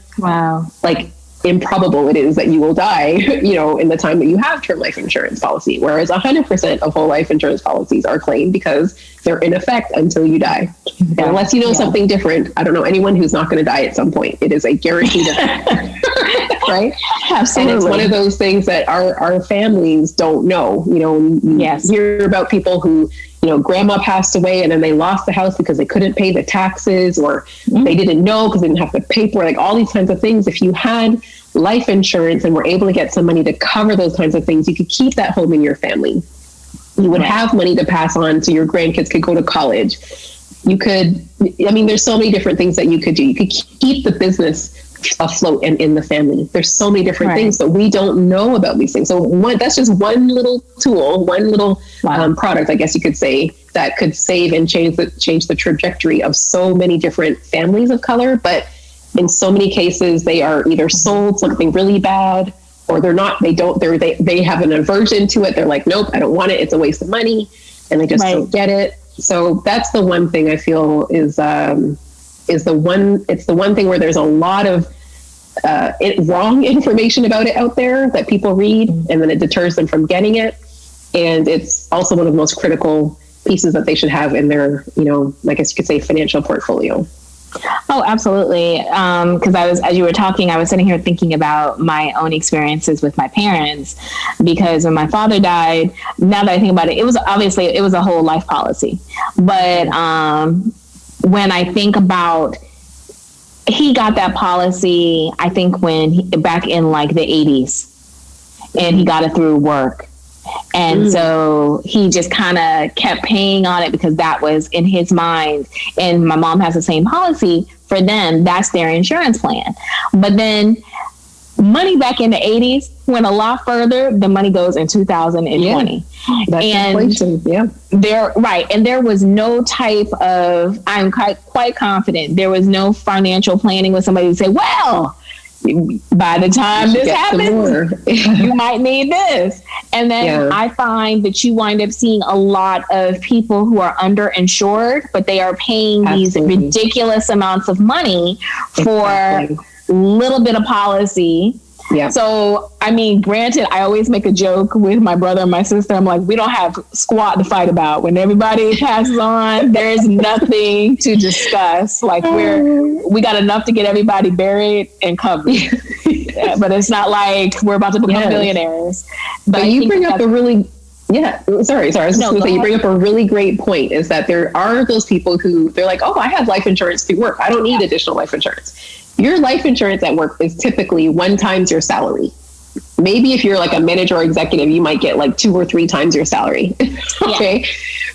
improbable it is that you will die, in the time that you have term life insurance policy. Whereas 100% of whole life insurance policies are claimed because they're in effect until you die. And unless you know something different, I don't know anyone who's not going to die at some point. It is a guaranteed event. Right? Absolutely. And it's one of those things that our families don't know. You hear about people who, grandma passed away and then they lost the house because they couldn't pay the taxes, or they didn't know because they didn't have the paper, like all these kinds of things. If you had life insurance and were able to get some money to cover those kinds of things, you could keep that home in your family. You would have money to pass on so your grandkids could go to college. You could, there's so many different things that you could do. You could keep the business afloat and in the family. There's so many different things, but we don't know about these things. So that's just one little tool, one little product, I guess you could say, that could save and change the trajectory of so many different families of color. But in so many cases, they are either sold something really bad, or they're not. They have an aversion to it. They're like, nope, I don't want it. It's a waste of money, and they just don't get it. So that's the one thing I feel is the one thing where there's a lot of wrong information about it out there that people read, and then it deters them from getting it. And it's also one of the most critical pieces that they should have in their, I guess you could say, financial portfolio. Oh, absolutely. Because as you were talking, I was sitting here thinking about my own experiences with my parents, because when my father died, now that I think about it, it was a whole life policy. But when I think about, he got that policy, I think back in like the 80s, and he got it through work. And so he just kind of kept paying on it because that was in his mind. And my mom has the same policy for them. That's their insurance plan. But then money back in the 80s went a lot further. The money goes in 2020. That's and inflation. Yeah. And there was no type of, I'm quite confident, there was no financial planning with somebody to say, well, by the time this happens, you might need this. And then I find that you wind up seeing a lot of people who are underinsured, but they are paying these ridiculous amounts of money for a little bit of policy. Yeah. So, I mean, granted, I always make a joke with my brother and my sister. I'm like, we don't have squat to fight about. When everybody passes on, there is nothing to discuss. Like we got enough to get everybody buried and covered. But it's not like we're about to become millionaires. But you bring up a really, sorry. I was just going to say, you bring up a really great point, is that there are those people who they're like, oh, I have life insurance through work. I don't need additional life insurance. Your life insurance at work is typically 1 times your salary. Maybe if you're like a manager or executive, you might get like 2 or 3 times your salary. Okay. Yeah.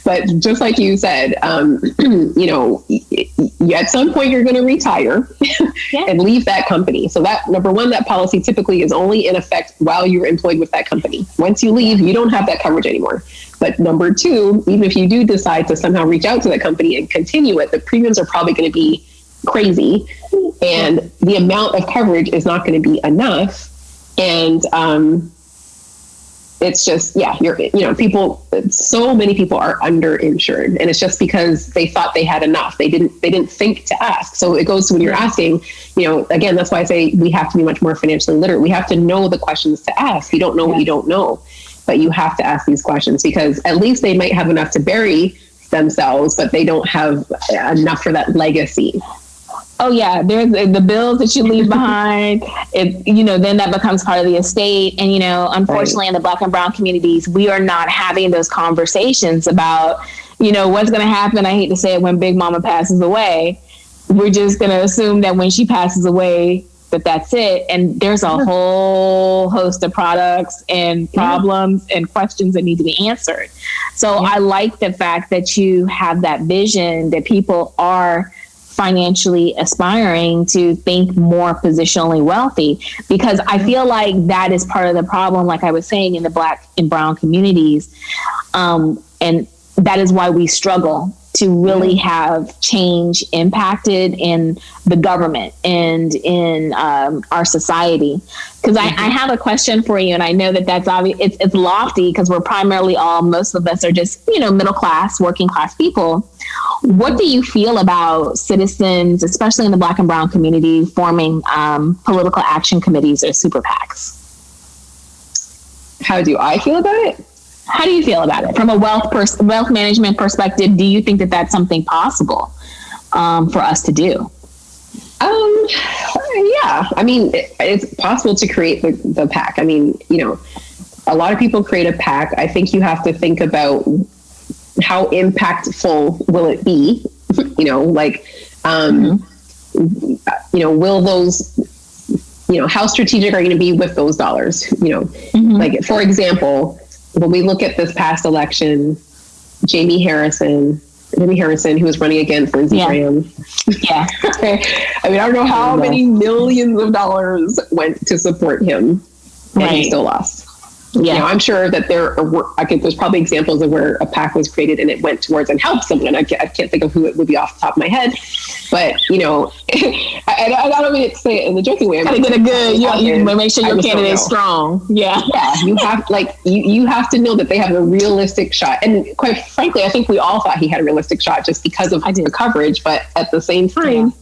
But just like you said, at some point you're going to retire and leave that company. So that, number one, that policy typically is only in effect while you're employed with that company. Once you leave, you don't have that coverage anymore. But number two, even if you do decide to somehow reach out to that company and continue it, the premiums are probably going to be crazy, and the amount of coverage is not going to be enough. And it's just, people, so many people are underinsured, and it's just because they thought they had enough. They didn't think to ask. So it goes to when you're asking, again, that's why I say we have to be much more financially literate. We have to know the questions to ask. You don't know what you don't know, but you have to ask these questions, because at least they might have enough to bury themselves, but they don't have enough for that legacy. Oh yeah, there's the bills that you leave behind. Then that becomes part of the estate. And unfortunately, in the Black and brown communities, we are not having those conversations about what's going to happen. I hate to say it, when Big Mama passes away. We're just going to assume that when she passes away, that's it. And there's a whole host of products and problems and questions that need to be answered. So I like the fact that you have that vision, that people are financially aspiring to think more positionally wealthy, because I feel like that is part of the problem, like I was saying, in the Black and brown communities. And that is why we struggle to really have change impacted in the government and in our society. Because I have a question for you, and I know that's obvious. It's lofty, because we're primarily most of us are just, middle class, working class people. What do you feel about citizens, especially in the Black and brown community, forming political action committees or super PACs? How do I feel about it? How do you feel about it from a wealth management perspective? Do you think that that's something possible for us to do? Yeah, I mean, it's possible to create the PAC. I mean, a lot of people create a PAC. I think you have to think about how impactful will it be? Will those, how strategic are you going to be with those dollars? Like, for example, when we look at this past election, Jamie Harrison, who was running against Lindsey Graham. Yeah. I mean, I don't know how many millions of dollars went to support him, and he still lost. Yeah, I'm sure that there's probably examples of where a PAC was created and it went towards and helped someone. I can't think of who it would be off the top of my head, but I don't mean to say it in the joking way. Gotta get a good. You make sure your candidate is strong. Yeah, you have you have to know that they have a realistic shot. And quite frankly, I think we all thought he had a realistic shot just because of the coverage. But at the same time.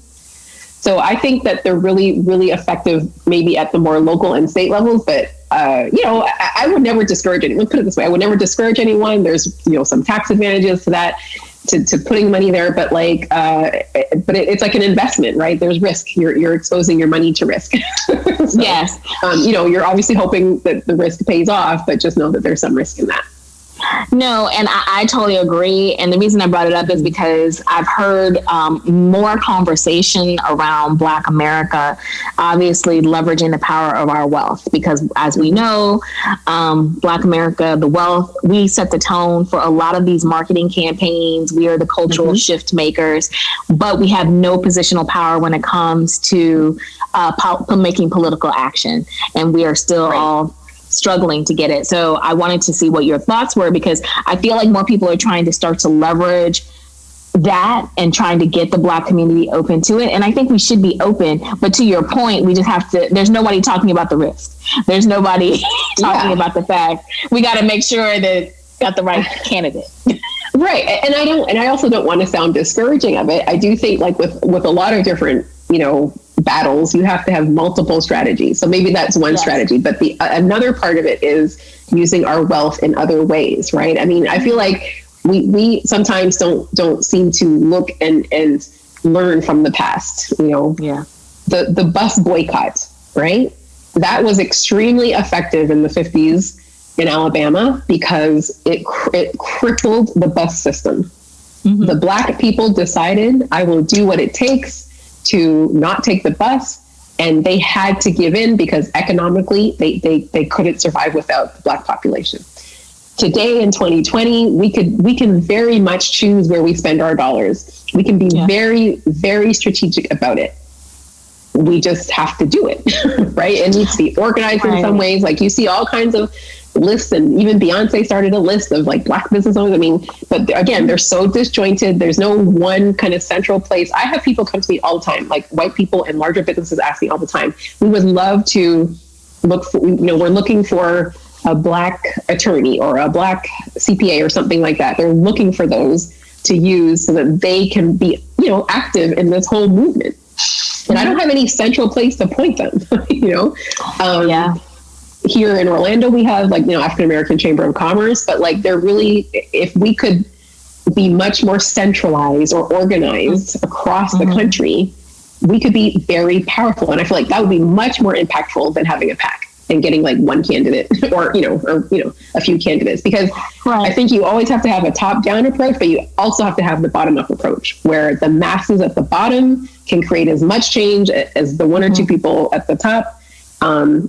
So I think that they're really, really effective, maybe at the more local and state levels. But, I would never discourage anyone. Let's put it this way. I would never discourage anyone. There's, some tax advantages to that, to putting money there. But it's like an investment, right? There's risk. You're exposing your money to risk. So, yes. You're obviously hoping that the risk pays off, but just know that there's some risk in that. No, and I totally agree. And the reason I brought it up is because I've heard more conversation around Black America, obviously leveraging the power of our wealth. Because as we know, Black America, the wealth, we set the tone for a lot of these marketing campaigns. We are the cultural shift makers, but we have no positional power when it comes to making political action. And we are still all struggling to get it. So I wanted to see what your thoughts were, because I feel like more people are trying to start to leverage that and trying to get the Black community open to it. And I think we should be open, but to your point, we just have to, there's nobody talking about the risk. There's nobody talking about the fact we got to make sure that got the right candidate. Right. And I also don't want to sound discouraging of it. I do think like with a lot of different, battles, you have to have multiple strategies. So maybe that's one strategy, but the another part of it is using our wealth in other ways, right? I mean, I feel like we sometimes don't seem to look and learn from the past, the bus boycott, right? That was extremely effective in the 50s in Alabama because it crippled the bus system. The Black people decided, I will do what it takes to not take the bus, and they had to give in because economically they couldn't survive without the Black population. Today in 2020, we can very much choose where we spend our dollars. We can be very, very strategic about it. We just have to do it, right? It needs to be organized in some ways. Like you see all kinds of lists, and even Beyonce started a list of like Black business owners. I mean, but again, they're so disjointed. There's no one kind of central place. I have people come to me all the time, like white people and larger businesses ask me all the time, we would love to look for, we're looking for a Black attorney or a Black CPA or something like that. They're looking for those to use so that they can be, active in this whole movement. And I don't have any central place to point them, Here in Orlando, we have African American Chamber of Commerce, but they're really, if we could be much more centralized or organized across the country, we could be very powerful. And I feel like that would be much more impactful than having a PAC and getting one candidate or a few candidates, because I think you always have to have a top-down approach, but you also have to have the bottom-up approach where the masses at the bottom can create as much change as the one or two people at the top.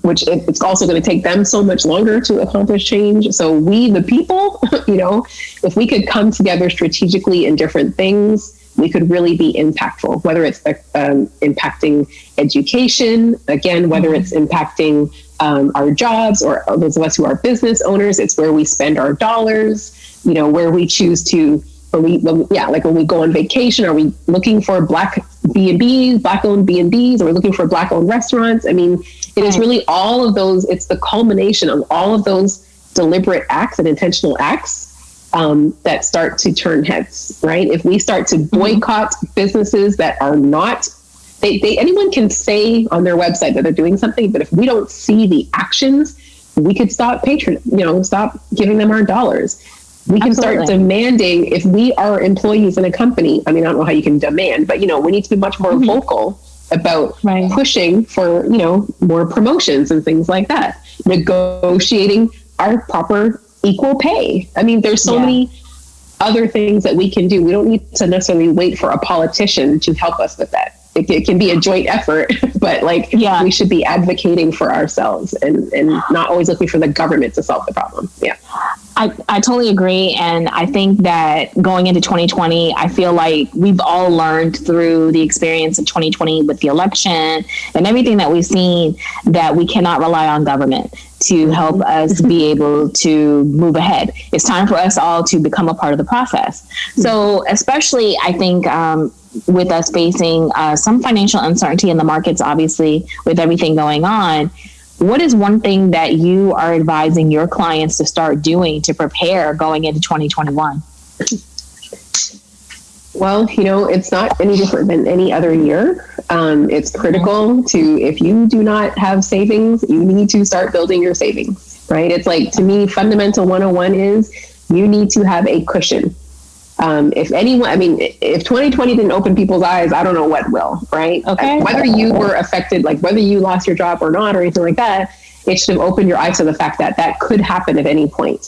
Which it's also going to take them so much longer to accomplish change. So we, the people, if we could come together strategically in different things, we could really be impactful, whether it's impacting education, again, whether it's impacting our jobs, or those of us who are business owners, it's where we spend our dollars, where we choose to, when we go on vacation, are we looking for Black B&Bs, Black-owned B&Bs, or we're looking for Black-owned restaurants? I mean, it is really all of those, it's the culmination of all of those deliberate acts and intentional acts that start to turn heads, right? If we start to boycott businesses that are not, anyone can say on their website that they're doing something, but if we don't see the actions, we could stop stop giving them our dollars. We can start demanding, if we are employees in a company, I mean, I don't know how you can demand, but, we need to be much more vocal about pushing for, more promotions and things like that, negotiating our proper equal pay. I mean, there's so many other things that we can do. We don't need to necessarily wait for a politician to help us with that. It can be a joint effort, but we should be advocating for ourselves and not always looking for the government to solve the problem. Yeah. I totally agree. And I think that going into 2020, I feel like we've all learned through the experience of 2020 with the election and everything that we've seen that we cannot rely on government to help us be able to move ahead. It's time for us all to become a part of the process. So especially, I think, with us facing some financial uncertainty in the markets, obviously, with everything going on, what is one thing that you are advising your clients to start doing to prepare going into 2021? Well, it's not any different than any other year. It's critical to, if you do not have savings, you need to start building your savings, right? It's to me, fundamental 101 is you need to have a cushion. If 2020 didn't open people's eyes, I don't know what will, right? Okay. Whether you were affected, whether you lost your job or not, or anything like that, it should have opened your eyes to the fact that that could happen at any point.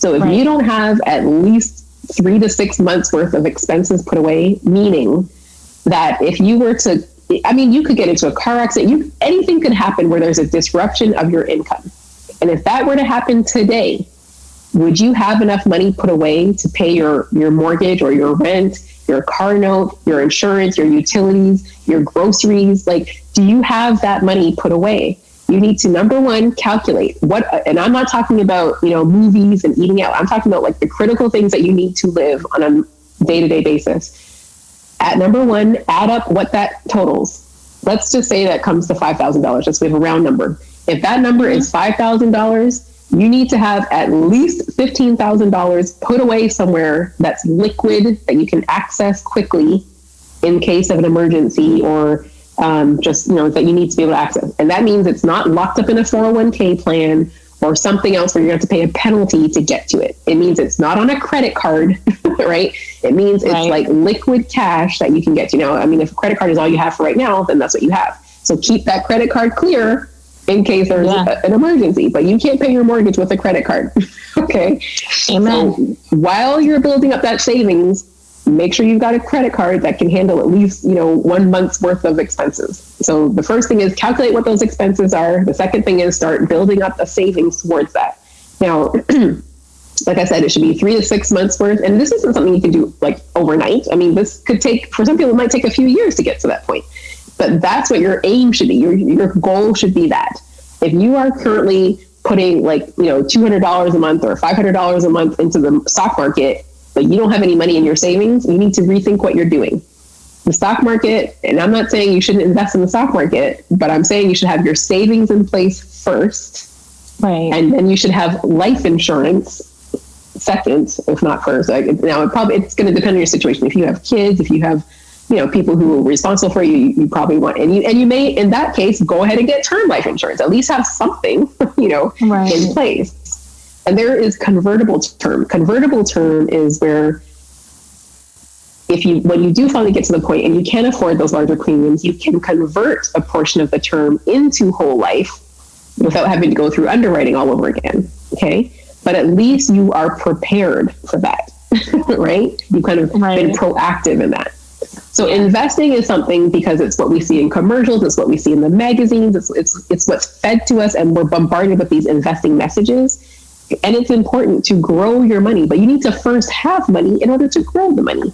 So if you don't have at least 3 to 6 months worth of expenses put away, meaning that if you were to, I mean, you could get into a car accident, anything could happen where there's a disruption of your income. And if that were to happen today, would you have enough money put away to pay your mortgage or your rent, your car note, your insurance, your utilities, your groceries? Like, do you have that money put away? You need to, number one, calculate what, and I'm not talking about, movies and eating out. I'm talking about like the critical things that you need to live on a day-to-day basis. At number one, add up what that totals. Let's just say that comes to $5,000. Just we have a round number. If that number is $5,000, you need to have at least $15,000 put away somewhere that's liquid, that you can access quickly in case of an emergency, or that you need to be able to access. And that means it's not locked up in a 401k plan or something else where you're going to have to pay a penalty to get to it. It means it's not on a credit card, right? It means it's like liquid cash that you can get to. Now, I mean, if a credit card is all you have for right now, then that's what you have. So keep that credit card clear in case there's an emergency, but you can't pay your mortgage with a credit card. Okay. Amen. So while you're building up that savings, make sure you've got a credit card that can handle at least, 1 month's worth of expenses. So the first thing is calculate what those expenses are. The second thing is start building up a savings towards that. Now, like I said, it should be 3 to 6 months worth. And this isn't something you can do like overnight. I mean, this could take, for some people, it might take a few years to get to that point. But that's what your aim should be. Your goal should be that. If you are currently putting like, $200 a month or $500 a month into the stock market, but you don't have any money in your savings, you need to rethink what you're doing. The stock market, and I'm not saying you shouldn't invest in the stock market, but I'm saying you should have your savings in place first. Right. And then you should have life insurance second, if not first. Now, it's going to depend on your situation. If you have kids, if you have people who are responsible for you, you probably want, and you may, in that case, go ahead and get term life insurance. At least have something, in place. And there is convertible term. Convertible term is where when you do finally get to the point and you can't afford those larger premiums, you can convert a portion of the term into whole life without having to go through underwriting all over again. Okay. But at least you are prepared for that, right? You've kind of been proactive in that. So investing is something, because it's what we see in commercials, it's what we see in the magazines, it's what's fed to us, and we're bombarded with these investing messages. And it's important to grow your money, but you need to first have money in order to grow the money.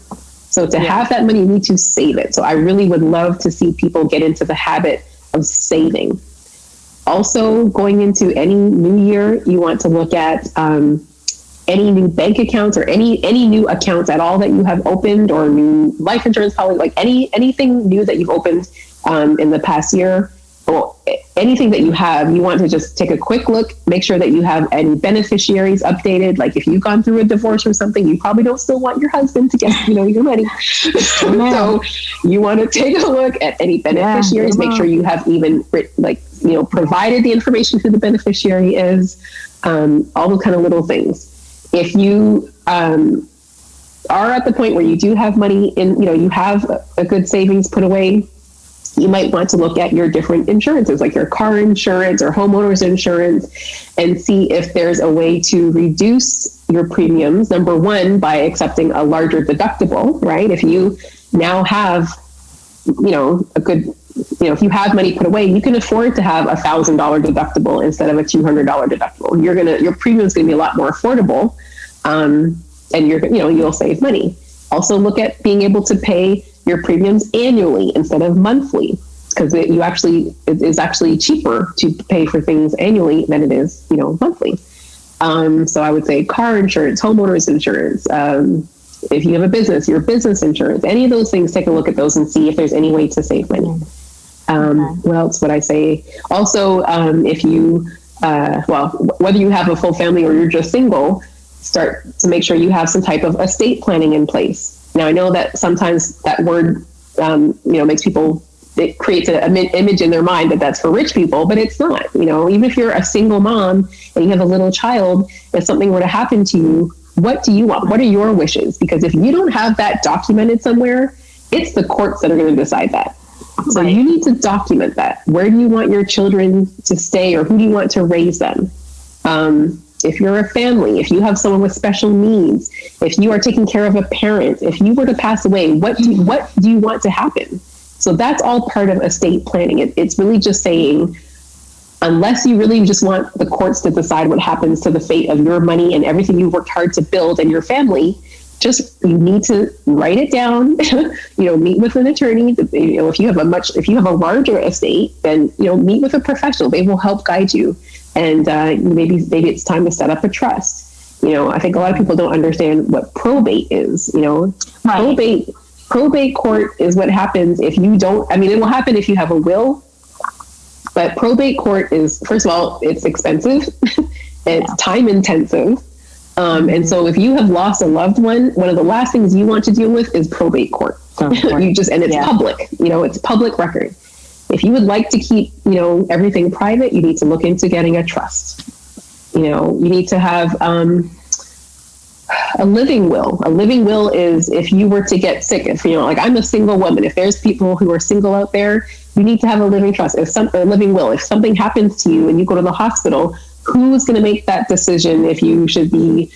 So to have that money, you need to save it. So I really would love to see people get into the habit of saving. Also, going into any new year, you want to look at any new bank accounts or any new accounts at all that you have opened, or new life insurance policy, like anything new that you've opened in the past year, or anything that you have. You want to just take a quick look, make sure that you have any beneficiaries updated. Like if you've gone through a divorce or something, you probably don't still want your husband to get your money. So you want to take a look at any beneficiaries, make sure you have even provided the information who the beneficiary is, all those kind of little things. If you are at the point where you do have money in, you have a good savings put away, you might want to look at your different insurances, like your car insurance or homeowners insurance, and see if there's a way to reduce your premiums. Number one, by accepting a larger deductible, right? If you now have, a good, if you have money put away, you can afford to have $1,000 deductible instead of a $200 deductible. Your premium is going to be a lot more affordable, and you'll save money. Also, look at being able to pay your premiums annually instead of monthly, because it is actually cheaper to pay for things annually than it is, monthly. So I would say car insurance, homeowners insurance. If you have a business, your business insurance, any of those things, take a look at those and see if there's any way to save money. What else would I say? Also, if you, whether you have a full family or you're just single, start to make sure you have some type of estate planning in place. Now, I know that sometimes that word, makes people, it creates an image in their mind that that's for rich people, but it's not. Even if you're a single mom and you have a little child, if something were to happen to you, what do you want? What are your wishes? Because if you don't have that documented somewhere, it's the courts that are going to decide that. So you need to document that. Where do you want your children to stay, or who do you want to raise them? if you're a family, if you have someone with special needs, if you are taking care of a parent, if you were to pass away, what do you want to happen? So that's all part of estate planning. It's really just saying, unless you really just want the courts to decide what happens to the fate of your money and everything you worked hard to build and your family, you need to write it down, meet with an attorney. If you have a larger estate, then, meet with a professional. They will help guide you. And maybe it's time to set up a trust. I think a lot of people don't understand what probate is. Right. Probate court is what happens if you don't. I mean, it will happen if you have a will, but probate court is, first of all, it's expensive, it's time intensive, and so if you have lost a loved one, one of the last things you want to deal with is probate court. It's public. It's public record. If you would like to keep, everything private, you need to look into getting a trust. You need to have a living will. A living will is if you were to get sick, if, I'm a single woman, if there's people who are single out there, you need to have a living trust, a living will. If something happens to you and you go to the hospital, who's going to make that decision if you should be,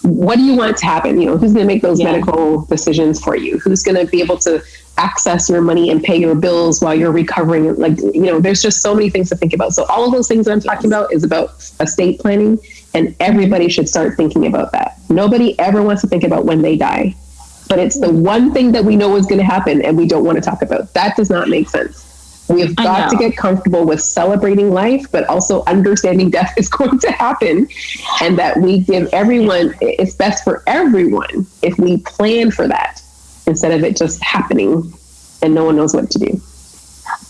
what do you want to happen? Who's going to make those medical decisions for you? Who's going to be able to access your money and pay your bills while you're recovering? There's just so many things to think about. So all of those things that I'm talking about is about estate planning, and everybody should start thinking about that. Nobody ever wants to think about when they die, but it's the one thing that we know is going to happen and we don't want to talk about. That does not make sense. We've got to get comfortable with celebrating life, but also understanding death is going to happen, and that we give everyone, it's best for everyone if we plan for that instead of it just happening and no one knows what to do.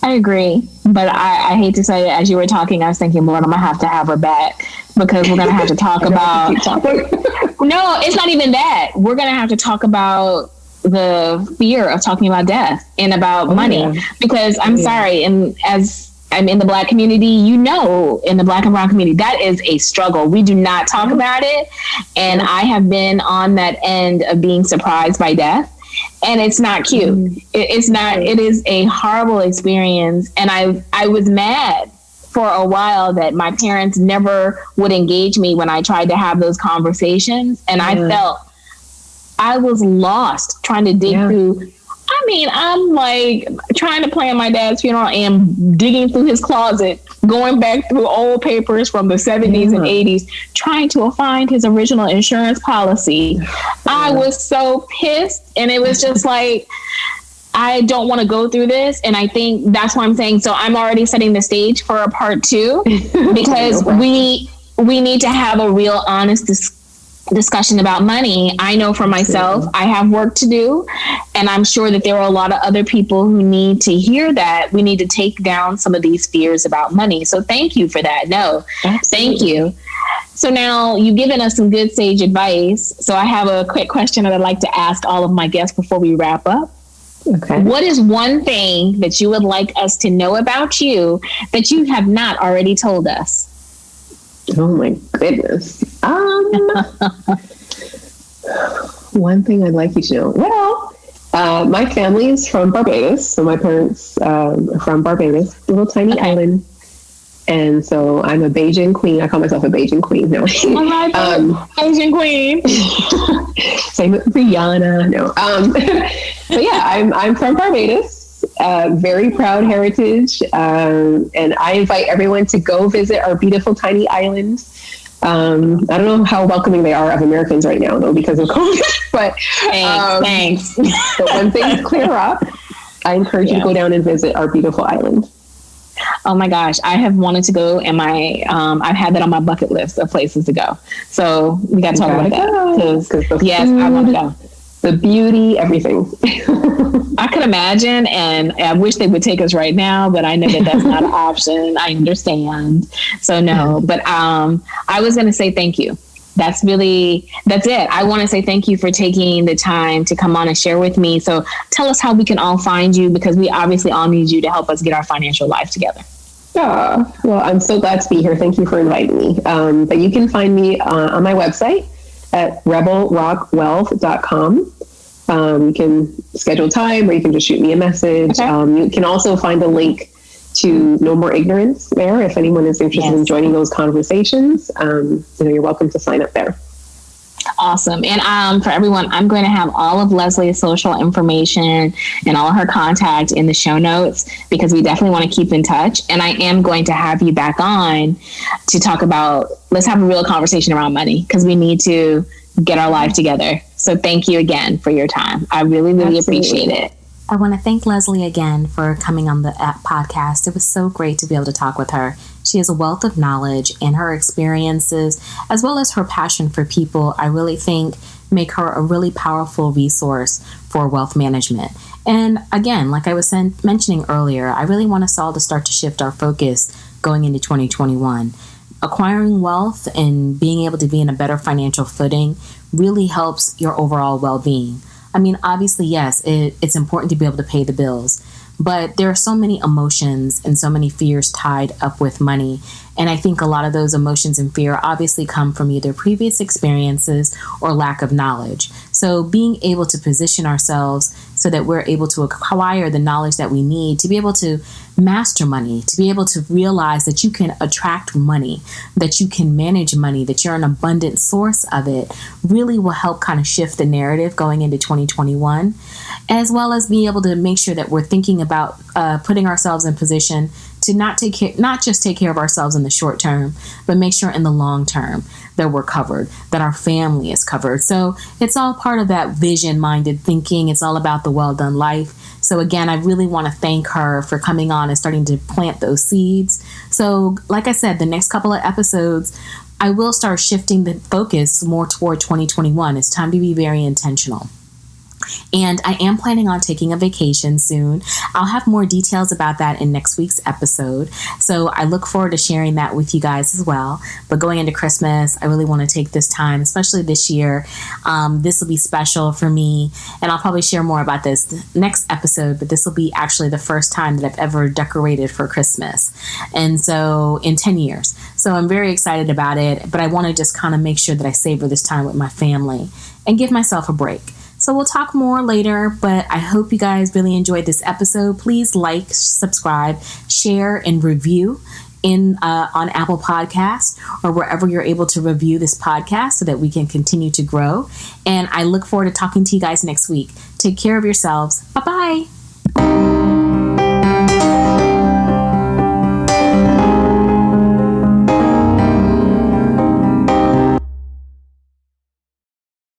I agree, but I hate to say it, as you were talking, I was thinking, Lord, I'm going to have her back, because we're going to have to talk about... No, it's not even that. We're going to have to talk about the fear of talking about death and about money, because I'm sorry, and as I'm in the Black community, in the Black and brown community, that is a struggle. We do not talk about it, and I have been on that end of being surprised by death, and it's not cute. It's not. It is a horrible experience, and I was mad for a while that my parents never would engage me when I tried to have those conversations, and I felt I was lost trying to dig through. I mean, I'm like trying to plan my dad's funeral and digging through his closet, going back through old papers from the 70s and 80s, trying to find his original insurance policy. I was so pissed, and it was just like, I don't want to go through this. And I think that's why I'm saying, so I'm already setting the stage for a part 2, because we need to have a real honest discussion about money. I know for myself, I have work to do, and I'm sure that there are a lot of other people who need to hear that. We need to take down some of these fears about money. So thank you for that. No, thank you. So now you've given us some good sage advice. So I have a quick question that I'd like to ask all of my guests before we wrap up. Okay. What is one thing that you would like us to know about you that you have not already told us? Oh my goodness. One thing I'd like you to know. Well, my family is from Barbados. So my parents are from Barbados, a little tiny island. And so I'm a Bajan queen. I call myself a Bajan queen. No. Bajan queen. Same with Rihanna. No. But yeah, I'm from Barbados. Very proud heritage. And I invite everyone to go visit our beautiful tiny island. I don't know how welcoming they are of Americans right now, though, because of COVID. But thanks. So when things clear up, I encourage you to go down and visit our beautiful island. Oh my gosh, I have wanted to go, and I've had that on my bucket list of places to go. So we got to talk about that. Yes, food, I want to go. The beauty, everything. I could imagine, and I wish they would take us right now, but I know that that's not an option. I understand. So no, but I was going to say thank you. That's it. I want to say thank you for taking the time to come on and share with me. So tell us how we can all find you, because we obviously all need you to help us get our financial life together. Well, I'm so glad to be here. Thank you for inviting me. But you can find me on my website at rebelrockwealth.com. You can schedule time, or you can just shoot me a message. Okay. You can also find a link to No More Ignorance there. If anyone is interested in joining those conversations, you're welcome to sign up there. Awesome. And for everyone, I'm going to have all of Lesley's social information and all her contact in the show notes, because we definitely want to keep in touch. And I am going to have you back on to talk about, let's have a real conversation around money, because we need to get our life together. So thank you again for your time. I really, really appreciate it. I want to thank Lesley again for coming on the podcast. It was so great to be able to talk with her. She has a wealth of knowledge, and her experiences, as well as her passion for people, I really think make her a really powerful resource for wealth management. And again, like I was mentioning earlier, I really want us all to start to shift our focus going into 2021. Acquiring wealth and being able to be in a better financial footing really helps your overall well-being. I mean, obviously, yes, it's important to be able to pay the bills, but there are so many emotions and so many fears tied up with money. And I think a lot of those emotions and fear obviously come from either previous experiences or lack of knowledge. So being able to position ourselves so that we're able to acquire the knowledge that we need to be able to master money, to be able to realize that you can attract money, that you can manage money, that you're an abundant source of it, really will help kind of shift the narrative going into 2021, as well as be able to make sure that we're thinking about putting ourselves in position to not just take care of ourselves in the short term, but make sure in the long term that we're covered, that our family is covered. So it's all part of that vision-minded thinking. It's all about the well done life. So again, I really want to thank her for coming on and starting to plant those seeds. So like I said, the next couple of episodes, I will start shifting the focus more toward 2021. It's time to be very intentional. And I am planning on taking a vacation soon. I'll have more details about that in next week's episode. So I look forward to sharing that with you guys as well. But going into Christmas, I really want to take this time, especially this year. This will be special for me. And I'll probably share more about this next episode. But this will be actually the first time that I've ever decorated for Christmas. And so in 10 years. So I'm very excited about it. But I want to just kind of make sure that I savor this time with my family and give myself a break. So we'll talk more later, but I hope you guys really enjoyed this episode. Please like, subscribe, share, and review on Apple Podcasts or wherever you're able to review this podcast so that we can continue to grow. And I look forward to talking to you guys next week. Take care of yourselves. Bye-bye.